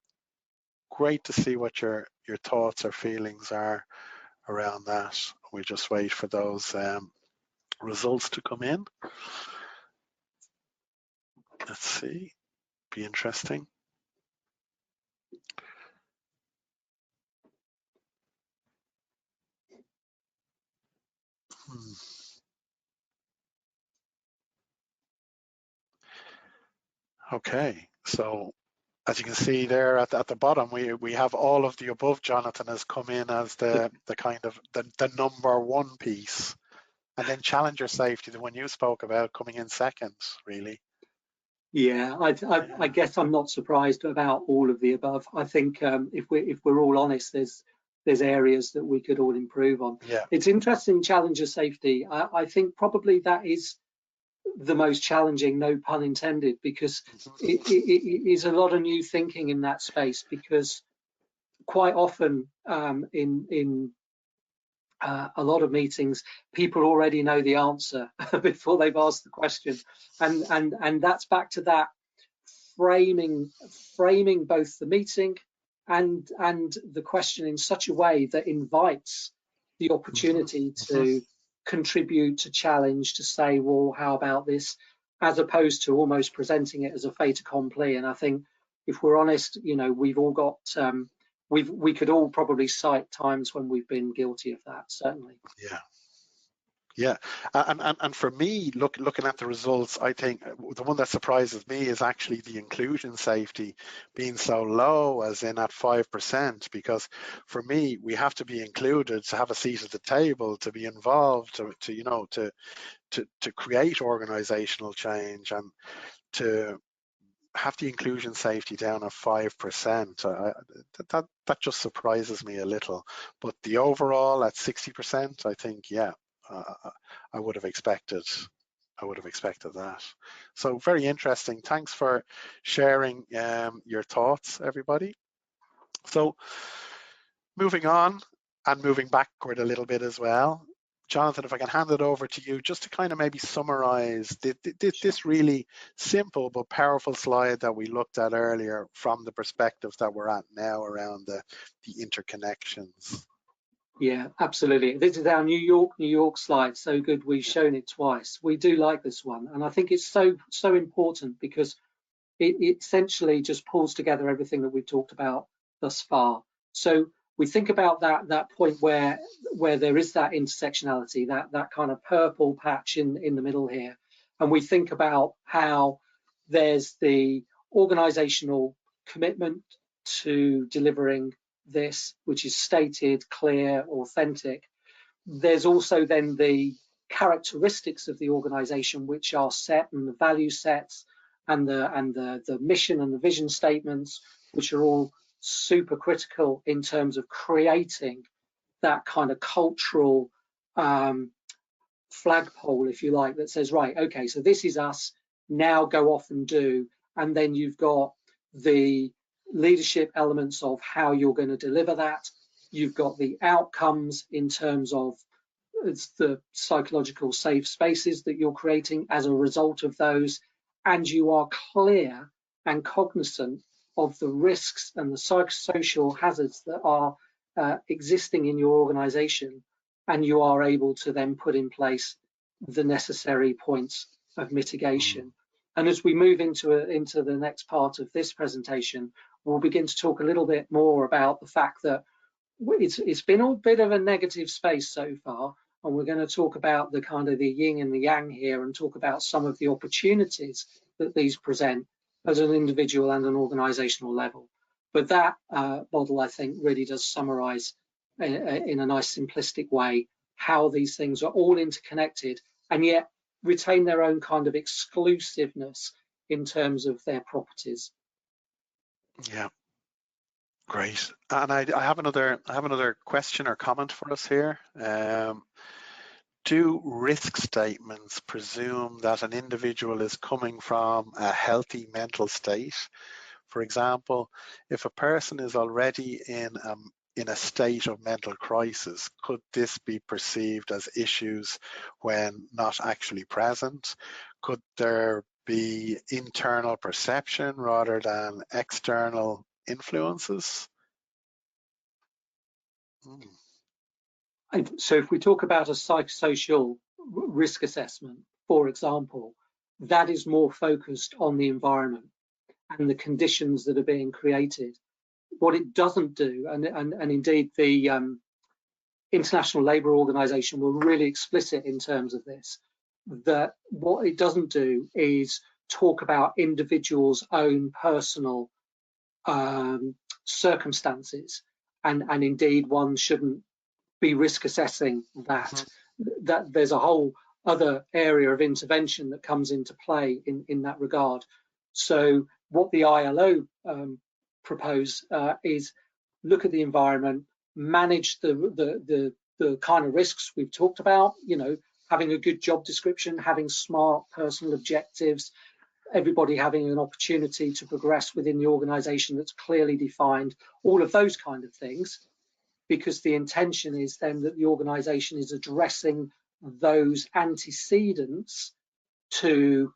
great to see what your thoughts or feelings are around that. We just wait for those results to come in. Let's see, be interesting. Okay, so as you can see there at the bottom, we have all of the above. Jonathan has come in as the kind of the number one piece, and then challenger safety, the one you spoke about, coming in second, really. Yeah, I guess I'm not surprised about all of the above. I think if we're all honest, there's areas that we could all improve on. Yeah. It's interesting, challenger safety. I think probably that is the most challenging, no pun intended, because it is a lot of new thinking in that space. Because quite often in a lot of meetings, people already know the answer before they've asked the question, and that's back to that framing both the meeting and the question in such a way that invites the opportunity to contribute, to challenge, to say, well, how about this, as opposed to almost presenting it as a fait accompli. And I think if we're honest, you know, we've all got we could all probably cite times when we've been guilty of that, certainly. Yeah. Yeah, and for me, looking at the results, I think the one that surprises me is actually the inclusion safety being so low, as in at 5%, because for me, we have to be included to have a seat at the table, to be involved, to you know, to create organizational change, and to have the inclusion safety down at 5%. That just surprises me a little. But the overall at 60%, I think, yeah. I would have expected that. So very interesting. Thanks for sharing your thoughts, everybody. So moving on and moving backward a little bit as well. Jonathan, if I can hand it over to you just to kind of maybe summarize this really simple but powerful slide that we looked at earlier from the perspective that we're at now around the interconnections. Yeah, absolutely. This is our New York slide. So good, we've shown it twice. We do like this one, and I think it's so important because it essentially just pulls together everything that we've talked about thus far. So we think about that point where there is that intersectionality, that kind of purple patch in the middle here, and we think about how there's the organizational commitment to delivering this, which is stated, clear, authentic. There's also then the characteristics of the organization which are set, and the value sets, and the mission and the vision statements, which are all super critical in terms of creating that kind of cultural flagpole, if you like, that says, right, okay, so this is us, now go off and do. And then you've got the leadership elements of how you're going to deliver that. You've got the outcomes in terms of it's the psychological safe spaces that you're creating as a result of those, and you are clear and cognizant of the risks and the psychosocial hazards that are existing in your organization, and you are able to then put in place the necessary points of mitigation. And as we move into the next part of this presentation, we'll begin to talk a little bit more about the fact that it's been a bit of a negative space so far, and we're going to talk about the kind of the yin and the yang here, and talk about some of the opportunities that these present as an individual and an organizational level. But that model, I think, really does summarize in a nice simplistic way how these things are all interconnected and yet retain their own kind of exclusiveness in terms of their properties. Yeah. Great. And I have another question or comment for us here. Do risk statements presume that an individual is coming from a healthy mental state? For example, if a person is already in a state of mental crisis, could this be perceived as issues when not actually present? Could there be internal perception rather than external influences? So if we talk about a psychosocial risk assessment, for example, that is more focused on the environment and the conditions that are being created. What it doesn't do, and indeed the International Labour Organization were really explicit in terms of this, that what it doesn't do is talk about individuals' own personal circumstances, and indeed one shouldn't be risk assessing that. That there's a whole other area of intervention that comes into play in that regard. So what the ILO propose is look at the environment, manage the kind of risks we've talked about, you know, having a good job description, having smart personal objectives, everybody having an opportunity to progress within the organization that's clearly defined, all of those kind of things, because the intention is then that the organization is addressing those antecedents to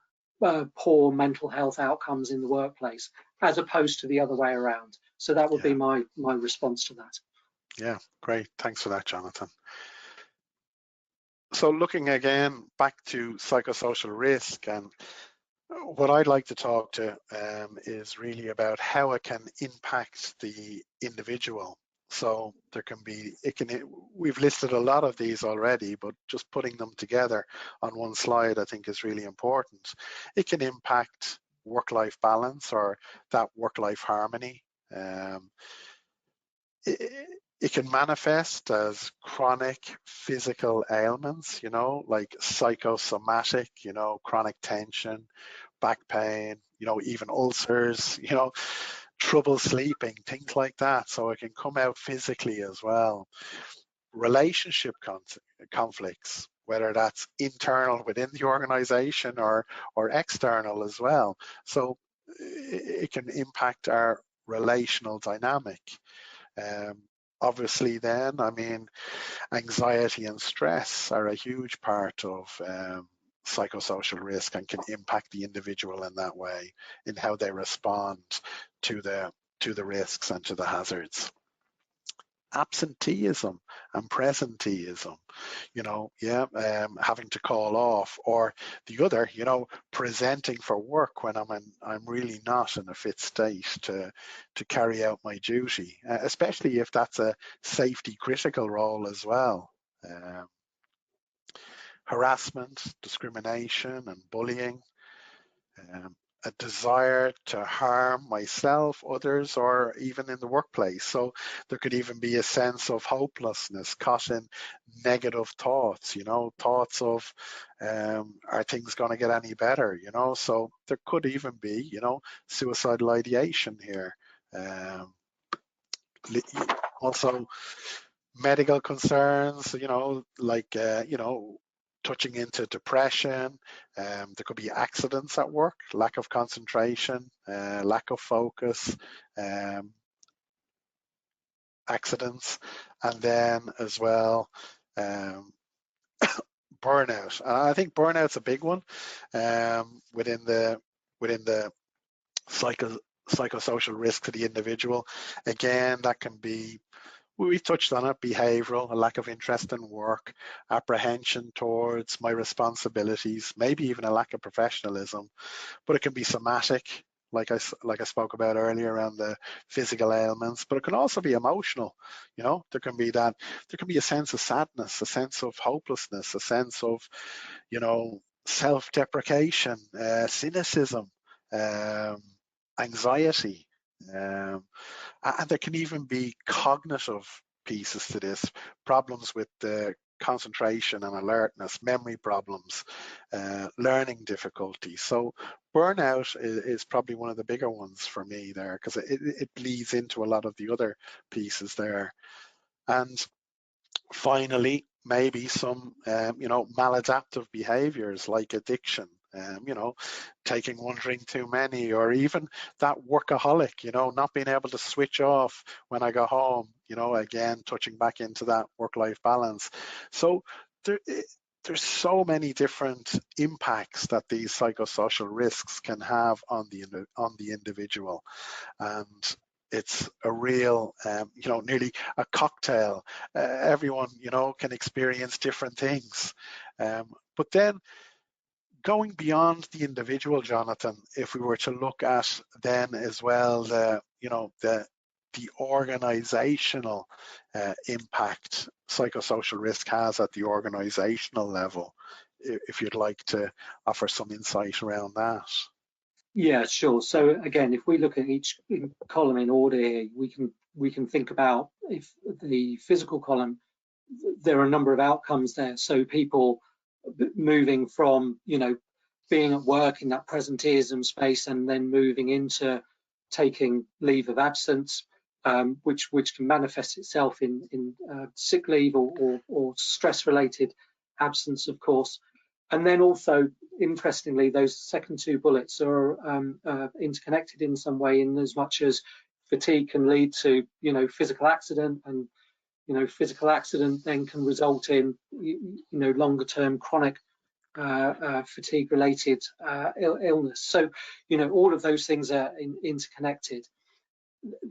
poor mental health outcomes in the workplace, as opposed to the other way around. So that would be my response to that. Yeah, great. Thanks for that, Jonathan. So looking again back to psychosocial risk, and what I'd like to talk to is really about how it can impact the individual. So there can be, we've listed a lot of these already, but just putting them together on one slide I think is really important. It can impact work-life balance or that work-life harmony. It can manifest as chronic physical ailments, you know, like psychosomatic, you know, chronic tension, back pain, you know, even ulcers, you know, trouble sleeping, things like that. So it can come out physically as well. Relationship conflicts, whether that's internal within the organization or external as well. So it can impact our relational dynamic. Obviously then, I mean, anxiety and stress are a huge part of psychosocial risk and can impact the individual in that way, in how they respond to the risks and to the hazards. Absenteeism and presenteeism, you know, having to call off, or the other, you know, presenting for work when I'm really not in a fit state to carry out my duty, especially if that's a safety critical role as well. Harassment, discrimination, and bullying. A desire to harm myself, others, or even in the workplace. So there could even be a sense of hopelessness, caught in negative thoughts, you know, thoughts of, are things going to get any better, you know? So there could even be, you know, suicidal ideation here. Also, medical concerns, you know, like, you know, touching into depression. There could be accidents at work, lack of concentration, lack of focus, accidents, and then as well, burnout. And I think burnout's a big one within the psychosocial risk to the individual. Again, that can be, we touched on it, behavioral, a lack of interest in work, apprehension towards my responsibilities, maybe even a lack of professionalism, but it can be somatic, like I spoke about earlier around the physical ailments, but it can also be emotional. You know, there can be a sense of sadness, a sense of hopelessness, a sense of, you know, self-deprecation, cynicism, anxiety, and there can even be cognitive pieces to this, problems with the concentration and alertness, memory problems, learning difficulties. So burnout is probably one of the bigger ones for me there, because it bleeds into a lot of the other pieces there. And finally, maybe some maladaptive behaviors like addiction, taking one drink too many, or even that workaholic, not being able to switch off when I go home, again, touching back into that work-life balance. So there's so many different impacts that these psychosocial risks can have on the individual. And it's a real, nearly a cocktail. Everyone, can experience different things. But then going beyond the individual, Jonathan, if we were to look at then as well the organizational impact psychosocial risk has at the organizational level, if you'd like to offer some insight around that. Yeah, sure. So again, if we look at each column in order here, we can think about, if the physical column, there are a number of outcomes there. So people moving from, being at work in that presenteeism space and then moving into taking leave of absence, which can manifest itself in sick leave or stress-related absence, of course. And then also, interestingly, those second two bullets are interconnected in some way, in as much as fatigue can lead to, physical accident, and physical accident then can result in, longer term chronic fatigue-related illness. So, all of those things are interconnected.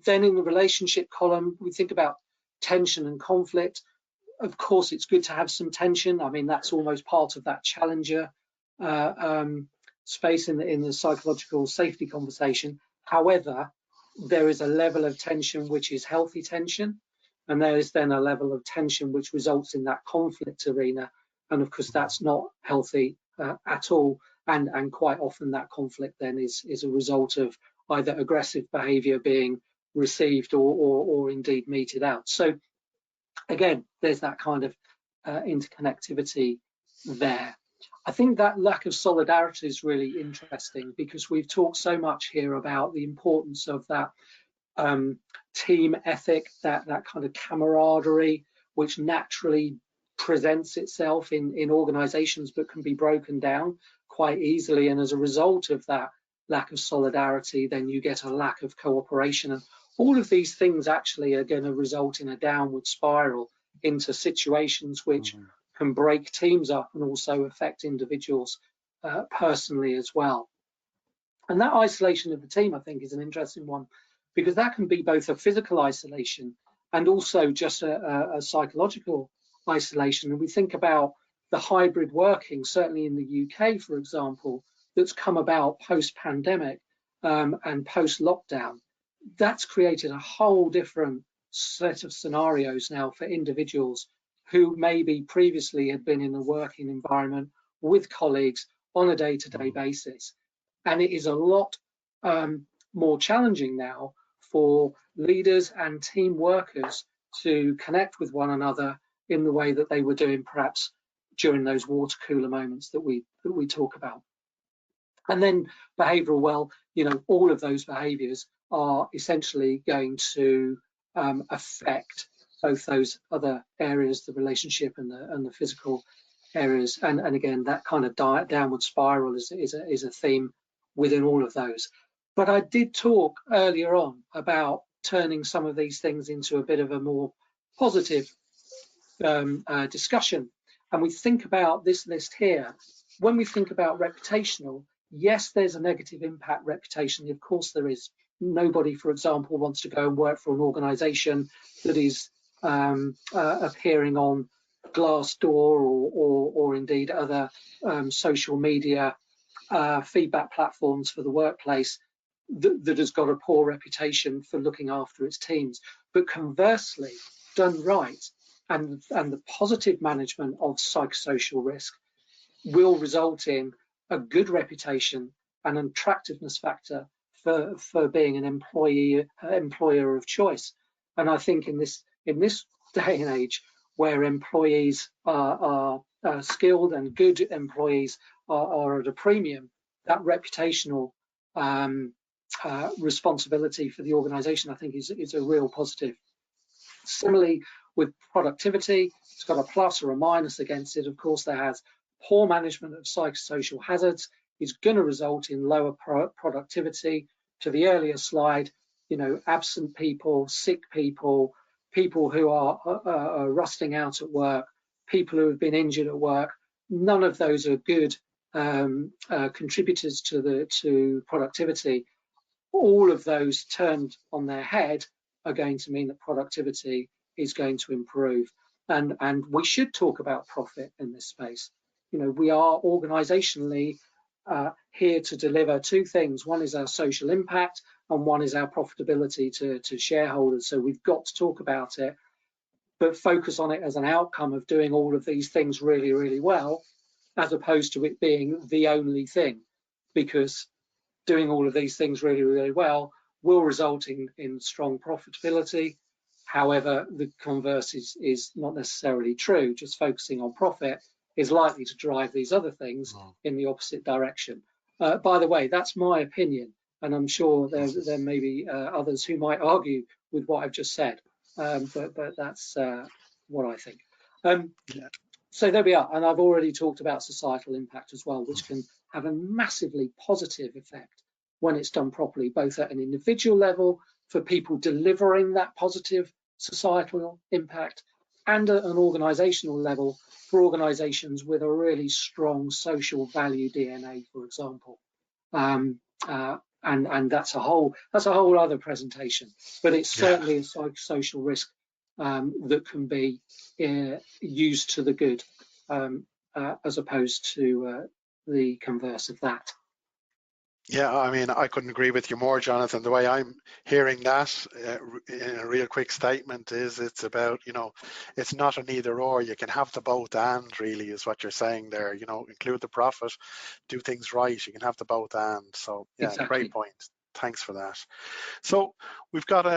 Then in the relationship column, we think about tension and conflict. Of course, it's good to have some tension. I mean, that's almost part of that challenger space in the psychological safety conversation. However, there is a level of tension which is healthy tension, and there is then a level of tension which results in that conflict arena. And of course, that's not healthy at all. And quite often that conflict then is a result of either aggressive behavior being received or indeed meted out. So again, there's that kind of interconnectivity there. I think that lack of solidarity is really interesting, because we've talked so much here about the importance of that team ethic, that kind of camaraderie, which naturally presents itself in organizations but can be broken down quite easily. And as a result of that lack of solidarity, then you get a lack of cooperation. And all of these things actually are going to result in a downward spiral into situations which can break teams up and also affect individuals personally as well. And that isolation of the team, I think, is an interesting one, because that can be both a physical isolation and also just a psychological isolation. And we think about the hybrid working, certainly in the UK, for example, that's come about post-pandemic and post-lockdown. That's created a whole different set of scenarios now for individuals who maybe previously had been in a working environment with colleagues on a day-to-day basis. And it is a lot more challenging now for leaders and team workers to connect with one another in the way that they were doing perhaps during those water cooler moments that we talk about. And then behavioral, well, all of those behaviors are essentially going to affect both those other areas, the relationship and the physical areas. And again, that kind of downward spiral is a theme within all of those. But I did talk earlier on about turning some of these things into a bit of a more positive discussion. And we think about this list here. When we think about reputational, yes, there's a negative impact reputationally. Of course there is. Nobody, for example, wants to go and work for an organization that is appearing on Glassdoor or indeed other social media feedback platforms for the workplace that has got a poor reputation for looking after its teams. But conversely, done right, and the positive management of psychosocial risk will result in a good reputation and an attractiveness factor for being an employer of choice. And I think in this day and age, where employees are skilled and good employees are at a premium, that reputational responsibility for the organization, I think, is a real positive. Similarly, with productivity, it's got a plus or a minus against it. Of course, there has poor management of psychosocial hazards is going to result in lower productivity. To the earlier slide, absent people, sick people, people who are rusting out at work, people who have been injured at work, none of those are good contributors to productivity. All of those turned on their head are going to mean that productivity is going to improve. And we should talk about profit in this space. We are organizationally here to deliver two things. One is our social impact, and one is our profitability to shareholders. So we've got to talk about it, but focus on it as an outcome of doing all of these things really, really well, as opposed to it being the only thing, because doing all of these things really, really well will result in strong profitability. However, the converse is not necessarily true. Just focusing on profit is likely to drive these other things in the opposite direction. By the way, that's my opinion, and I'm sure there may be others who might argue with what I've just said, but that's what I think. So there we are, and I've already talked about societal impact as well, which can have a massively positive effect when it's done properly, both at an individual level for people delivering that positive societal impact, and at an organizational level for organizations with a really strong social value DNA, for example. And that's a whole other presentation, but it's certainly a psychosocial risk that can be used to the good, as opposed to the converse of that. Yeah, I mean, I couldn't agree with you more, Jonathan. The way I'm hearing that in a real quick statement is it's about, it's not an either or. You can have the both and, really, is what you're saying there. Include the profit, do things right. You can have the both and. So, yeah, exactly. Great point. Thanks for that. So we've got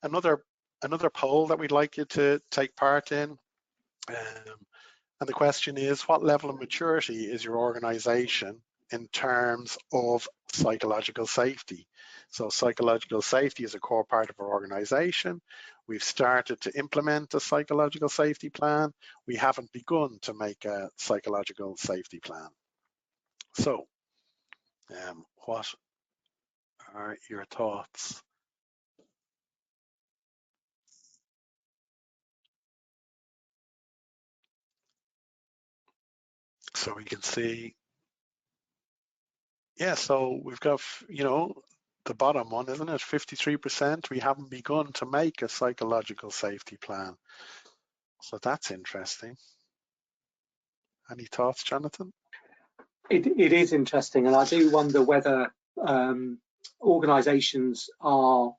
another poll that we'd like you to take part in. And the question is, what level of maturity is your organization in terms of psychological safety? So psychological safety is a core part of our organization. We've started to implement a psychological safety plan. We haven't begun to make a psychological safety plan. So what are your thoughts? So we can see, so we've got, the bottom one, isn't it? 53%, we haven't begun to make a psychological safety plan. So that's interesting. Any thoughts, Jonathan? It is interesting, and I do wonder whether organizations are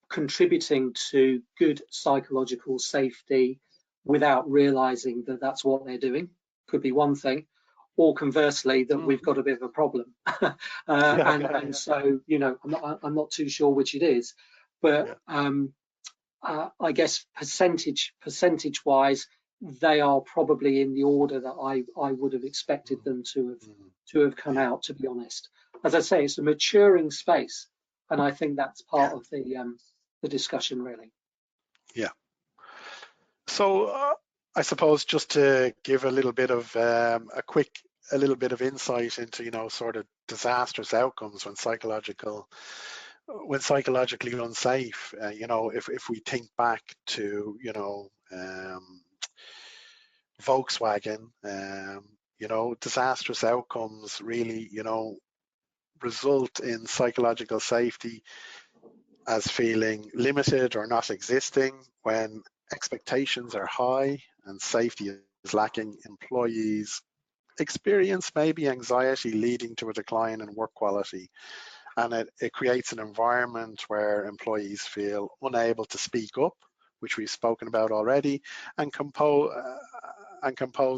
contributing to good psychological safety without realizing that that's what they're doing. Could be one thing. Or conversely, that we've got a bit of a problem, and so I'm not too sure which it is, but I guess percentage-wise, they are probably in the order that I would have expected them to have come out. To be honest, as I say, it's a maturing space, and I think that's part of the discussion, really. Yeah. So I suppose just to give a little bit of a little bit of insight into sort of disastrous outcomes when psychologically unsafe. If we think back to Volkswagen, disastrous outcomes really result in psychological safety as feeling limited or not existing when expectations are high and safety is lacking. Employees experience maybe anxiety leading to a decline in work quality, and it creates an environment where employees feel unable to speak up, which we've spoken about already, and compose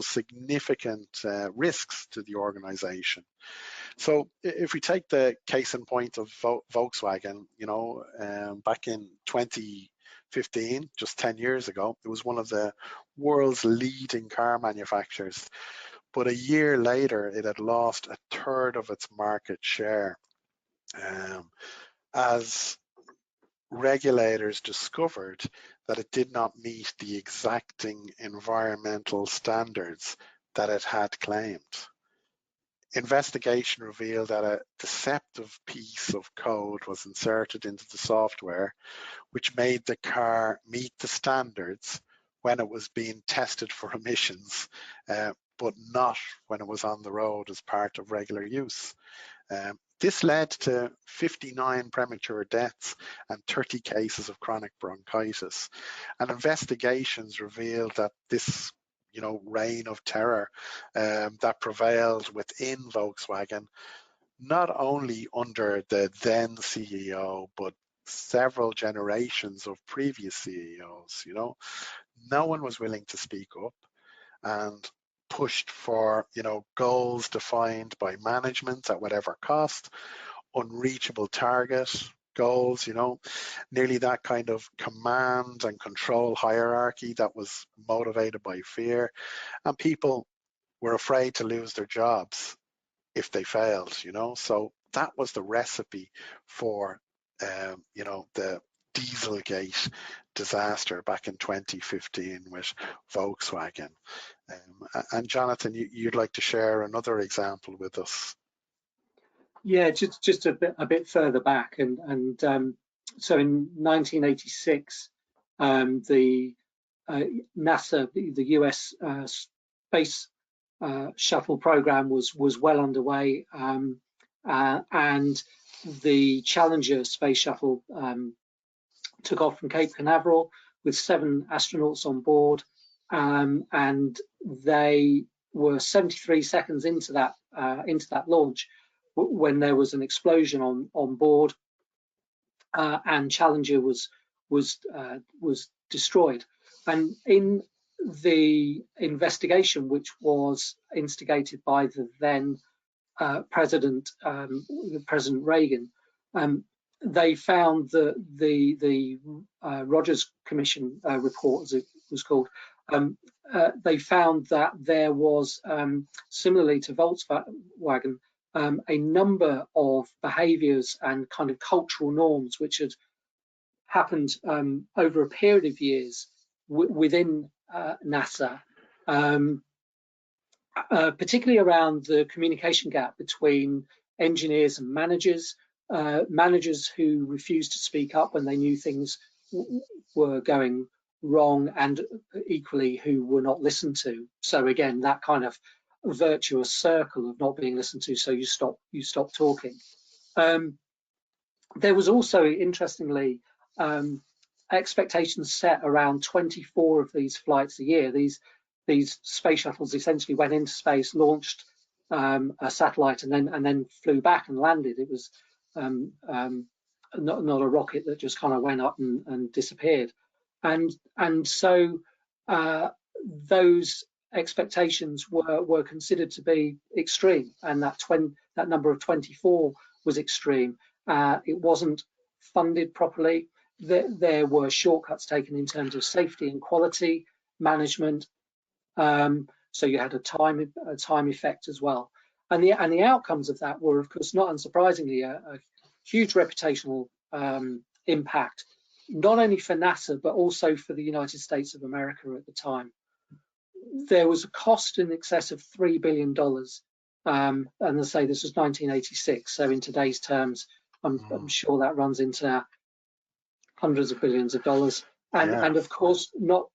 significant risks to the organization. So if we take the case in point of Volkswagen, back in 2015, just 10 years ago, it was one of the world's leading car manufacturers. but a year later it had lost a third of its market share, as regulators discovered that it did not meet the exacting environmental standards that it had claimed. Investigation revealed that a deceptive piece of code was inserted into the software, which made the car meet the standards when it was being tested for emissions, but not when it was on the road as part of regular use. This led to 59 premature deaths and 30 cases of chronic bronchitis. And investigations revealed that this reign of terror that prevailed within Volkswagen, not only under the then CEO, but several generations of previous CEOs. No one was willing to speak up and pushed for goals defined by management at whatever cost, unreachable target goals, nearly that kind of command and control hierarchy that was motivated by fear, and people were afraid to lose their jobs if they failed. So that was the recipe for the Dieselgate disaster back in 2015 with Volkswagen. And Jonathan, you'd like to share another example with us? Yeah, just a bit further back, and so in 1986, the NASA, the US space shuttle program was well underway, and the Challenger space shuttle took off from Cape Canaveral with 7 astronauts on board, and they were 73 seconds into that launch when there was an explosion on board, and Challenger was destroyed. And in the investigation, which was instigated by the then President Reagan, they found that the Rogers Commission report, as it was called, they found that there was, similarly to Volkswagen, a number of behaviours and kind of cultural norms which had happened over a period of years within NASA, particularly around the communication gap between engineers and managers, managers who refused to speak up when they knew things were going wrong, and equally who were not listened to. So again, that kind of virtuous circle of not being listened to, so you stop talking. There was also, interestingly, expectations set around 24 of these flights a year. These space shuttles essentially went into space, launched a satellite, and then flew back and landed. It was not a rocket that just kind of went up and disappeared. And so those expectations were considered to be extreme, and that number of 24 was extreme. It wasn't funded properly. There were shortcuts taken in terms of safety and quality management. So you had a time effect as well. And the outcomes of that were, of course, not unsurprisingly, a huge reputational impact, not only for NASA, but also for the United States of America at the time. There was a cost in excess of $3 billion. And I say this was 1986. So in today's terms, I'm sure that runs into hundreds of billions of dollars. And of course, not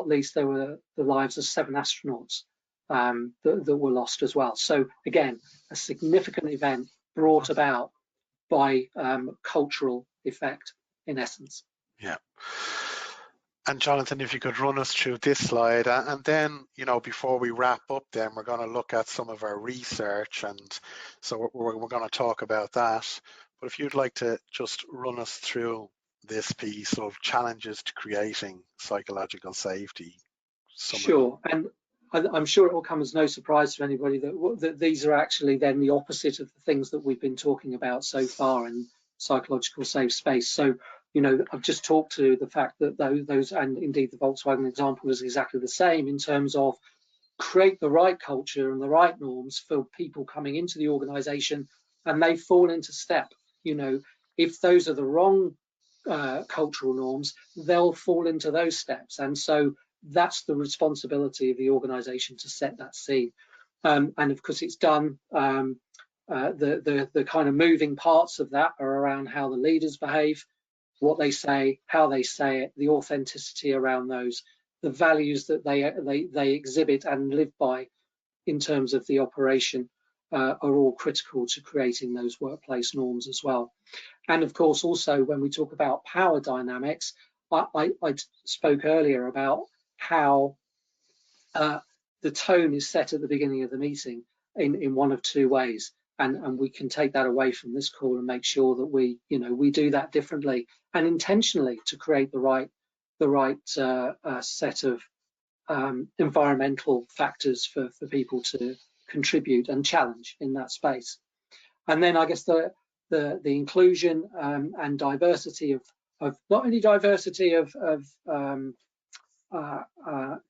least, there were the lives of 7 astronauts that were lost as well. So again, a significant event brought about by cultural effect, in essence. Yeah. And Jonathan, if you could run us through this slide, and then, before we wrap up, then we're going to look at some of our research, and so we're going to talk about that. But if you'd like to just run us through this piece of challenges to creating psychological safety. Sure, and I'm sure it will come as no surprise to anybody that these are actually then the opposite of the things that we've been talking about so far in psychological safe space. So, I've just talked to the fact that those, and indeed the Volkswagen example, is exactly the same in terms of create the right culture and the right norms for people coming into the organization, and they fall into step. You know, if those are the wrong cultural norms, they'll fall into those steps. And so that's the responsibility of the organization to set that scene. And of course, it's done. The kind of moving parts of that are around how the leaders behave, what they say, how they say it, the authenticity around those, the values that they exhibit and live by in terms of the operation are all critical to creating those workplace norms as well. And of course, also when we talk about power dynamics, I spoke earlier about how the tone is set at the beginning of the meeting in one of two ways. And we can take that away from this call and make sure that we do that differently and intentionally to create the right set of environmental factors for people to contribute and challenge in that space. And then I guess the inclusion and diversity of not only diversity of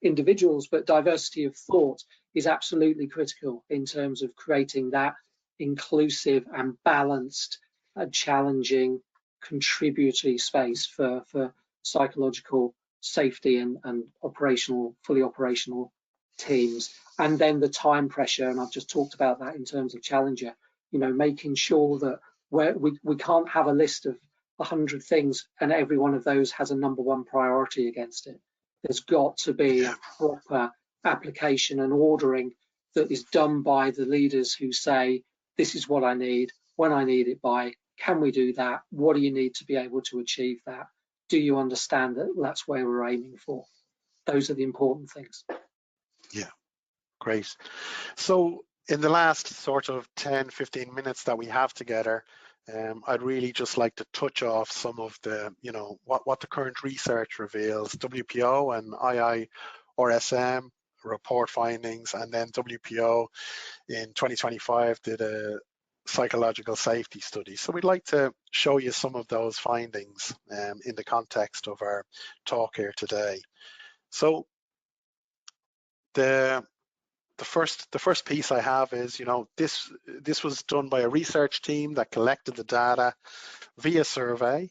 individuals, but diversity of thought is absolutely critical in terms of creating that inclusive and balanced, challenging, contributory space for psychological safety and fully operational teams. And then the time pressure, and I've just talked about that in terms of Challenger, making sure that we can't have a list of 100 things and every one of those has a number one priority against it. There's got to be a proper application and ordering that is done by the leaders who say, this is what I need, when I need it by, can we do that? What do you need to be able to achieve that? Do you understand that that's where we're aiming for? Those are the important things. Yeah, great. So in the last sort of 10, 15 minutes that we have together, I'd really just like to touch off some of the, what the current research reveals. WPO and IIRSM report findings, and then WPO in 2025 did a psychological safety study. So we'd like to show you some of those findings in the context of our talk here today. So the first piece I have is, this was done by a research team that collected the data via survey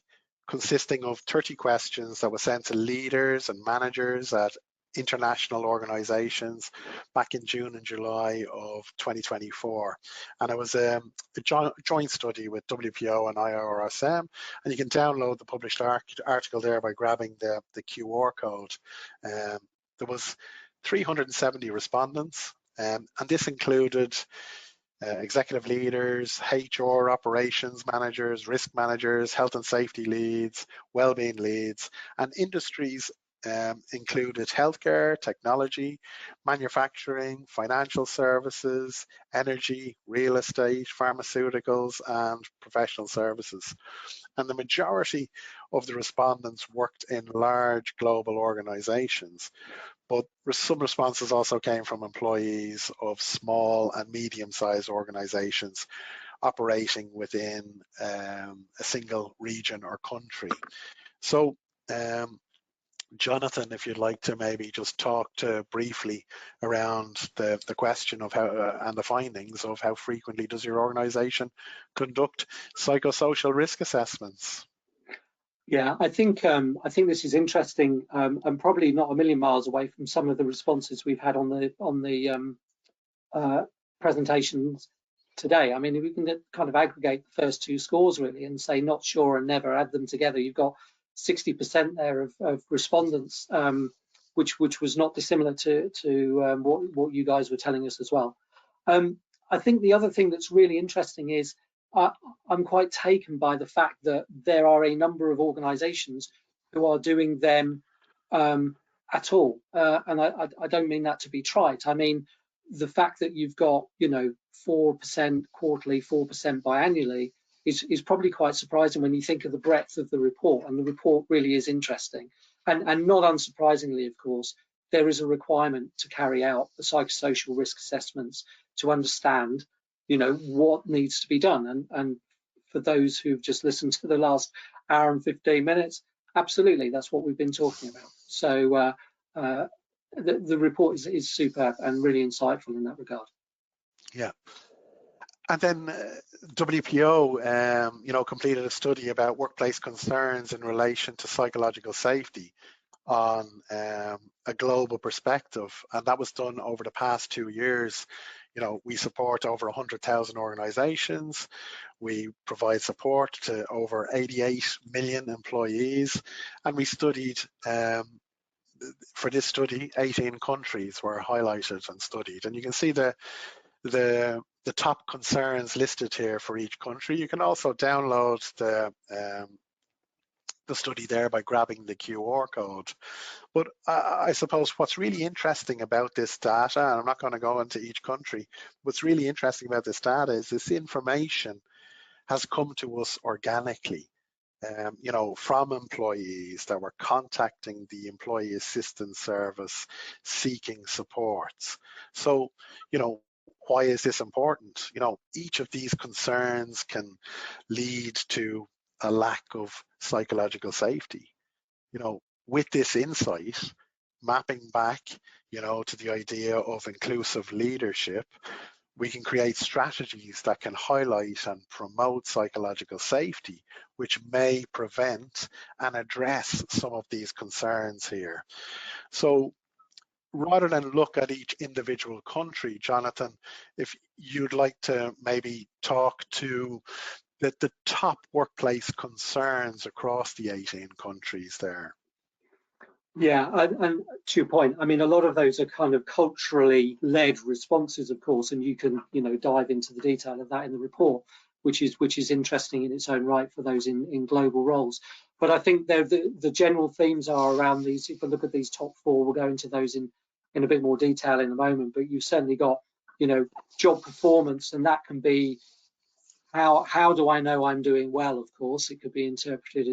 consisting of 30 questions that were sent to leaders and managers at international organizations back in June and July of 2024. And it was a joint study with WPO and IIRSM, and you can download the published article there by grabbing the QR code. There was 370 respondents, and this included executive leaders, HR, operations managers, risk managers, health and safety leads, well-being leads, and industries included healthcare, technology, manufacturing, financial services, energy, real estate, pharmaceuticals, and professional services. And the majority of the respondents worked in large global organizations, but some responses also came from employees of small and medium-sized organizations operating within a single region or country. So, Jonathan, if you'd like to maybe just talk briefly around the question of how and the findings of how frequently does your organization conduct psychosocial risk assessments? Yeah, I think this is interesting, and probably not a million miles away from some of the responses we've had on the presentations today. I mean, we can kind of aggregate the first two scores really and say not sure and never, add them together. You've got 60% there of respondents, which was not dissimilar to what you guys were telling us as well. I think the other thing that's really interesting is I'm quite taken by the fact that there are a number of organizations who are doing them at all. And I don't mean that to be trite. I mean, the fact that you've got, 4% quarterly, 4% biannually is probably quite surprising when you think of the breadth of the report, and the report really is interesting. And not unsurprisingly, of course, there is a requirement to carry out the psychosocial risk assessments to understand, what needs to be done. And for those who've just listened to the last hour and 15 minutes, absolutely, that's what we've been talking about. So the report is superb and really insightful in that regard. Yeah. And then WPO, completed a study about workplace concerns in relation to psychological safety on a global perspective, and that was done over the past 2 years. We support over 100,000 organizations. We provide support to over 88 million employees, and we studied, for this study, 18 countries were highlighted and studied, and you can see the top concerns listed here for each country. You can also download the study there by grabbing the QR code. But I suppose what's really interesting about this data, and I'm not going to go into each country, what's really interesting about this data is this information has come to us organically, from employees that were contacting the employee assistance service seeking supports. So, why is this important? Each of these concerns can lead to a lack of psychological safety. With this insight, mapping back, to the idea of inclusive leadership, we can create strategies that can highlight and promote psychological safety, which may prevent and address some of these concerns here. So rather than look at each individual country, Jonathan, if you'd like to maybe talk to the top workplace concerns across the 18 countries there. Yeah, and to your point, I mean, a lot of those are kind of culturally led responses, of course, and you can, dive into the detail of that in the report, which is interesting in its own right for those in global roles. But I think the general themes are around these. If we look at these top four, we'll go into those in a bit more detail in a moment. But you've certainly got, job performance, and that can be how do I know I'm doing well? Of course, it could be interpreted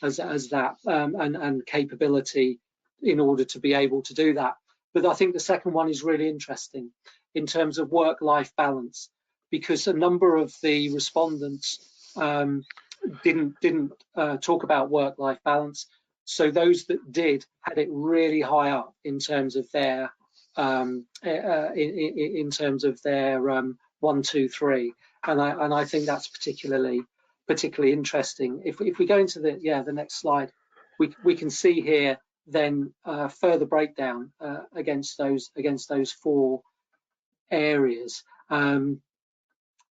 as that, and capability in order to be able to do that. But I think the second one is really interesting in terms of work-life balance, because a number of the respondents didn't talk about work-life balance. So those that did had it really high up in terms of their 1, 2, 3, and I think that's particularly interesting. If we go into the next slide, we can see here then further breakdown against those four areas. And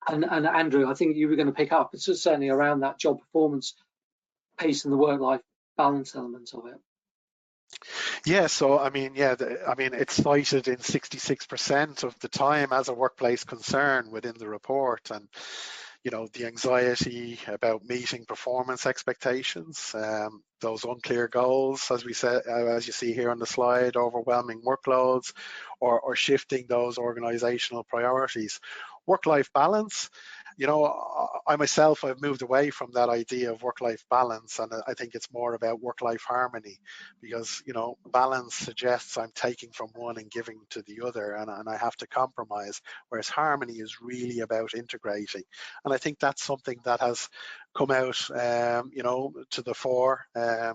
Andrew, I think you were going to pick up, it's certainly around that job performance piece and the work-life balance element of it. Yeah, so it's cited in 66% of the time as a workplace concern within the report, and the anxiety about meeting performance expectations, those unclear goals, as we said, as you see here on the slide, overwhelming workloads, or shifting those organizational priorities. Work-life balance, I myself, I've moved away from that idea of work-life balance, and I think it's more about work-life harmony, because balance suggests I'm taking from one and giving to the other, and I have to compromise, whereas harmony is really about integrating. And I think that's something that has come out to the fore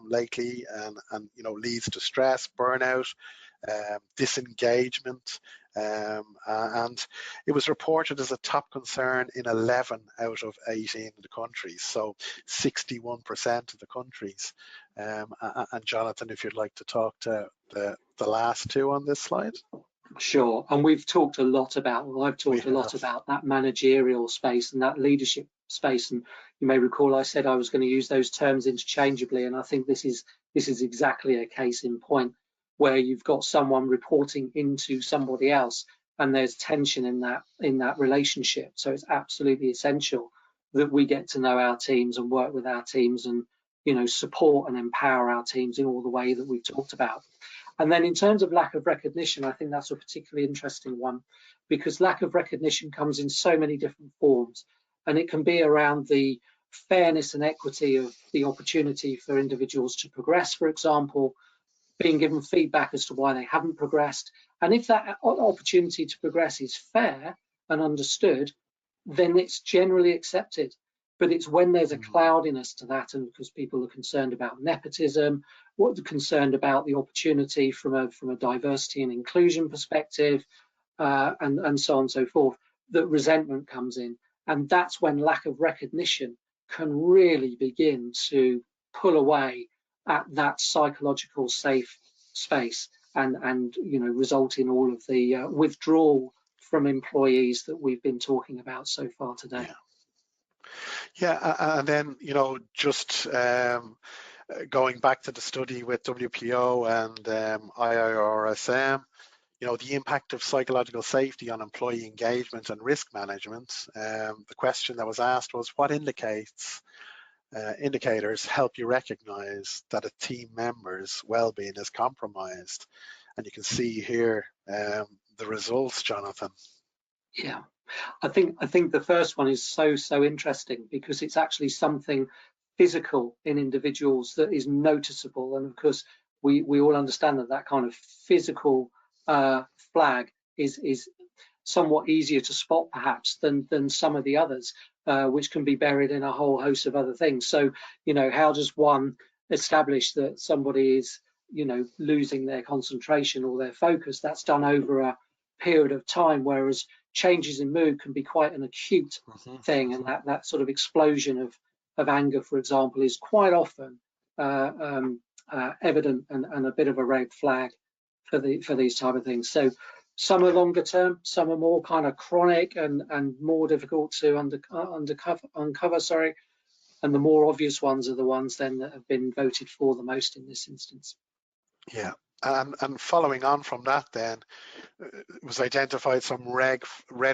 lately, and leads to stress, burnout, disengagement, and it was reported as a top concern in 11 out of 18 of the countries, so 61% of the countries. And Jonathan, if you'd like to talk to the last two on this slide. Sure, and I've talked a lot about that managerial space and that leadership space, and you may recall I said I was going to use those terms interchangeably, and I think this is exactly a case in point, where you've got someone reporting into somebody else and there's tension in that relationship. So it's absolutely essential that we get to know our teams and work with our teams and support and empower our teams in all the way that we've talked about. And then in terms of lack of recognition, I think that's a particularly interesting one, because lack of recognition comes in so many different forms, and it can be around the fairness and equity of the opportunity for individuals to progress, for example, being given feedback as to why they haven't progressed. And if that opportunity to progress is fair and understood, then it's generally accepted. But it's when there's a cloudiness to that, and because people are concerned about nepotism, what they're concerned about the opportunity from a diversity and inclusion perspective, and so on and so forth, that resentment comes in. And that's when lack of recognition can really begin to pull away at that psychological safe space, and result in all of the withdrawal from employees that we've been talking about so far today. Yeah, and then, just going back to the study with WPO and IIRSM, the impact of psychological safety on employee engagement and risk management. The question that was asked was, what indicators help you recognize that a team member's well-being is compromised? And you can see here the results, Jonathan. Yeah, I think the first one is so interesting, because it's actually something physical in individuals that is noticeable, and of course we all understand that kind of physical flag is somewhat easier to spot perhaps than some of the others, which can be buried in a whole host of other things. So how does one establish that somebody is losing their concentration or their focus? That's done over a period of time, whereas changes in mood can be quite an acute thing, and that sort of explosion of anger, for example, is quite often evident and a bit of a red flag for these type of things. So some are longer term, some are more kind of chronic and more difficult to uncover, sorry, and the more obvious ones are the ones then that have been voted for the most in this instance. Yeah, and following on from that, then it was identified some red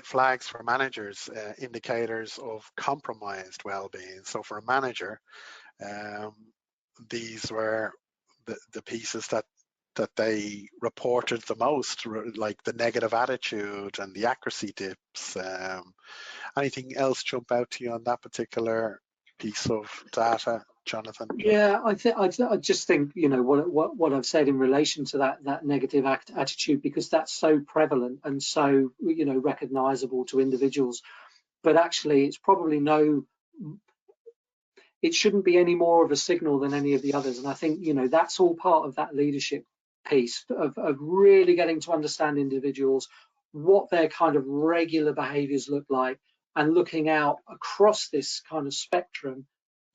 flags for managers, indicators of compromised well-being. So for a manager, these were the pieces that they reported the most, like the negative attitude and the accuracy dips. Anything else jump out to you on that particular piece of data, Jonathan? Yeah, I just think what I've said in relation to that negative attitude, because that's so prevalent and so recognizable to individuals, but actually it's probably it shouldn't be any more of a signal than any of the others. And I think that's all part of that leadership piece of really getting to understand individuals, what their kind of regular behaviors look like, and looking out across this kind of spectrum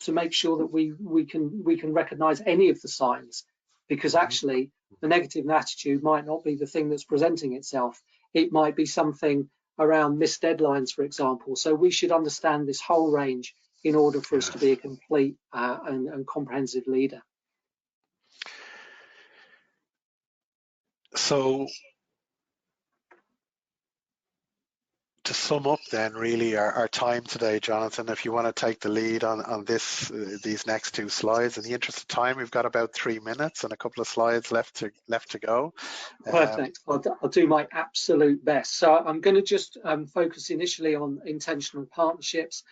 to make sure that we can recognize any of the signs, because actually the negative attitude might not be the thing that's presenting itself. It might be something around missed deadlines, for example. So we should understand this whole range in order for us to be a complete and comprehensive leader. So to sum up then, really, our time today, Jonathan, if you want to take the lead on these next two slides. In the interest of time, we've got about 3 minutes and a couple of slides left to go. Perfect. I'll do my absolute best. So I'm going to just focus initially on intentional partnerships.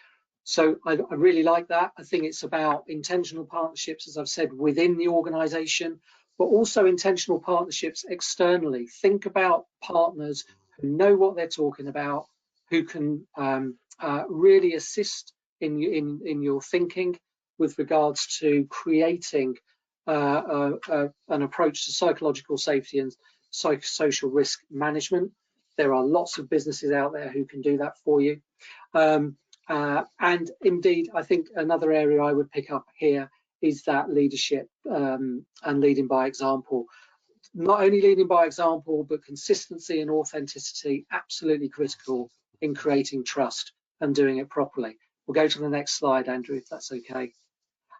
So I really like that. I think it's about intentional partnerships, as I've said, within the organization, but also intentional partnerships externally. Think about partners who know what they're talking about, who can really assist in your thinking with regards to creating an approach to psychological safety and psychosocial risk management. There are lots of businesses out there who can do that for you. And indeed, I think another area I would pick up here is that leadership and leading by example. Not only leading by example, but consistency and authenticity, absolutely critical in creating trust and doing it properly. We'll go to the next slide, Andrew, if that's okay.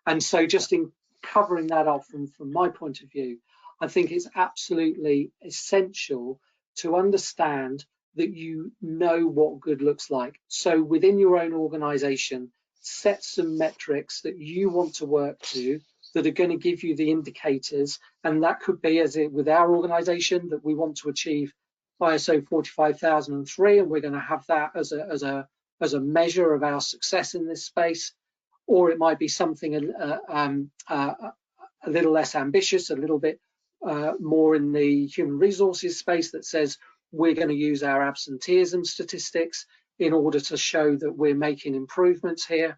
And so just in covering that off from my point of view, I think it's absolutely essential to understand that you know what good looks like. So within your own organization, set some metrics that you want to work to that are going to give you the indicators. And that could be, as with our organization, that we want to achieve ISO 45003, and we're going to have that as a measure of our success in this space. Or it might be something a little less ambitious, a little bit more in the human resources space that says we're going to use our absenteeism statistics in order to show that we're making improvements here.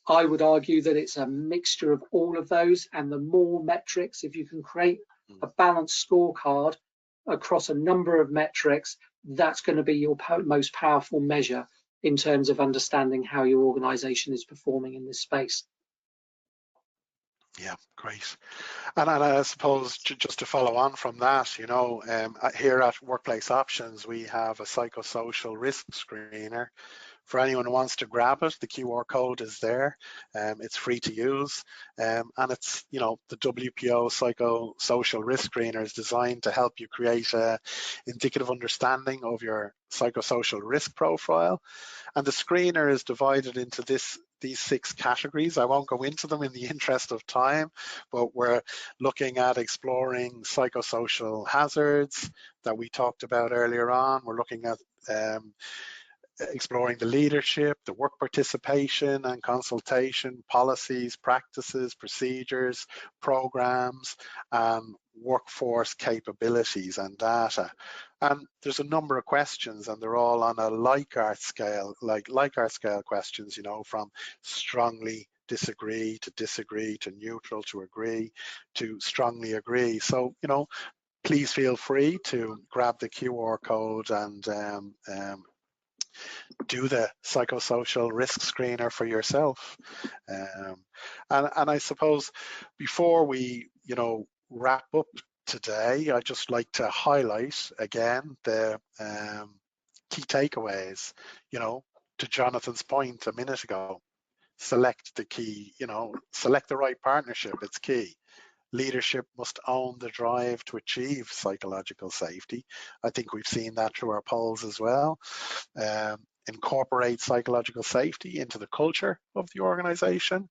I would argue that it's a mixture of all of those, and the more metrics, if you can create a balanced scorecard across a number of metrics, that's going to be your most powerful measure in terms of understanding how your organization is performing in this space. Yeah, great. And I suppose just to follow on from that, you know, here at Workplace Options, we have a psychosocial risk screener. For anyone who wants to grab it, the QR code is there. It's free to use, and it's, you know, the WPO Psychosocial Risk Screener is designed to help you create a indicative understanding of your psychosocial risk profile. And the screener is divided into these 6 categories. I won't go into them in the interest of time, but we're looking at exploring psychosocial hazards that we talked about earlier on. We're looking at exploring the leadership, the work participation and consultation, policies, practices, procedures, programs, and workforce capabilities and data. And there's a number of questions, and they're all on a Likert scale, like Likert scale questions, you know, from strongly disagree to neutral to agree to strongly agree. So, you know, please feel free to grab the QR code and do the psychosocial risk screener for yourself. And I suppose before we, you know, wrap up today, I'd just like to highlight again the key takeaways, you know, to Jonathan's point a minute ago. Select the key, you know, select the right partnership, it's key. Leadership must own the drive to achieve psychological safety. I think we've seen that through our polls as well. Incorporate psychological safety into the culture of the organization.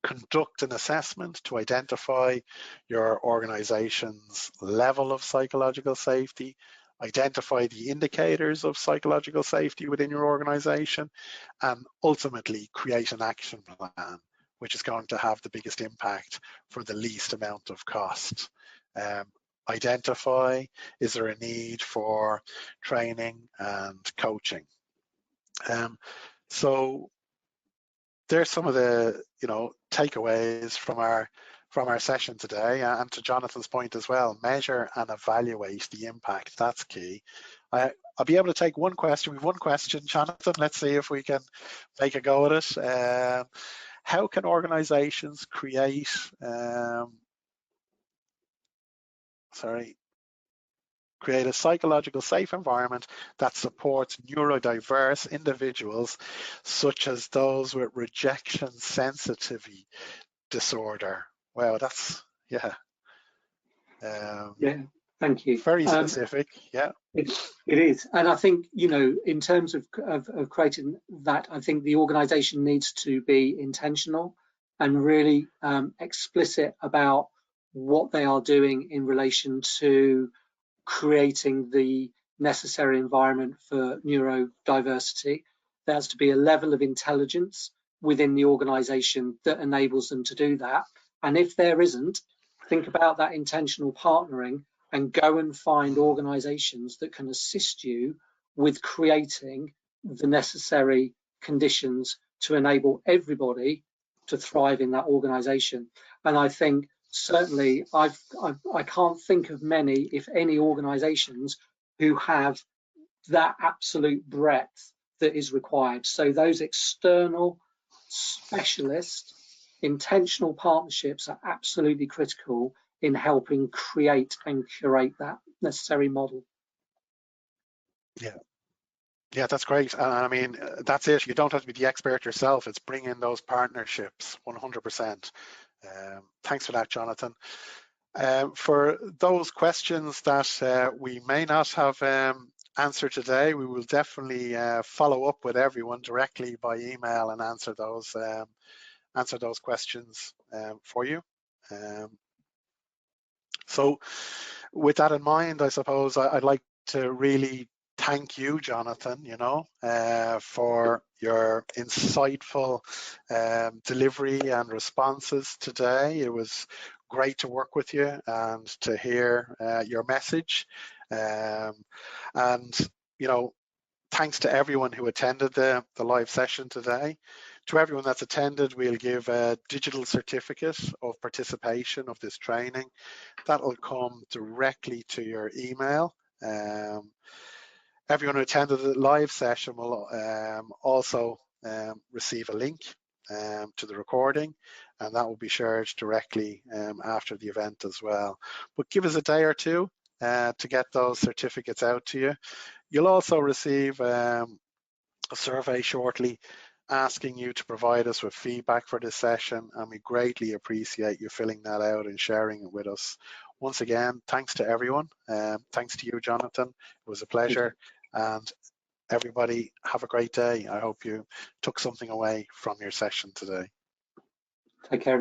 Conduct an assessment to identify your organization's level of psychological safety. Identify the indicators of psychological safety within your organization, and ultimately create an action plan which is going to have the biggest impact for the least amount of cost. Identify, is there a need for training and coaching? So there's some of the, you know, takeaways from our session today, and to Jonathan's point as well, measure and evaluate the impact. That's key. I'll be able to take one question. We have one question, Jonathan. Let's see if we can make a go at it. How can organizations create create a psychological safe environment that supports neurodiverse individuals such as those with rejection sensitivity disorder? Wow, that's, yeah. Yeah, thank you. Very specific, yeah. It is, and I think, you know, in terms of creating that, I think the organisation needs to be intentional and really explicit about what they are doing in relation to creating the necessary environment for neurodiversity. There has to be a level of intelligence within the organisation that enables them to do that. And if there isn't, think about that intentional partnering and go and find organisations that can assist you with creating the necessary conditions to enable everybody to thrive in that organisation. And I think certainly I can't think of many, if any, organisations who have that absolute breadth that is required. So those external specialist intentional partnerships are absolutely critical in helping create and curate that necessary model. Yeah, that's great. And I mean, that's it. You don't have to be the expert yourself. It's bringing those partnerships 100%. Thanks for that, Jonathan. For those questions that we may not have answered today, we will definitely follow up with everyone directly by email and answer those questions for you. So with that in mind, I suppose I'd like to really thank you, Jonathan, you know, for your insightful delivery and responses today. It was great to work with you and to hear your message. And, you know, Thanks to everyone who attended the live session today. To everyone that's attended, we'll give a digital certificate of participation of this training. That will come directly to your email. Everyone who attended the live session will also receive a link to the recording, and that will be shared directly after the event as well. But give us a day or two to get those certificates out to you. You'll also receive a survey shortly asking you to provide us with feedback for this session, and we greatly appreciate you filling that out and sharing it with us. Once again, thanks to everyone. Thanks to you, Jonathan. It was a pleasure. And everybody, have a great day. I hope you took something away from your session today. Take care.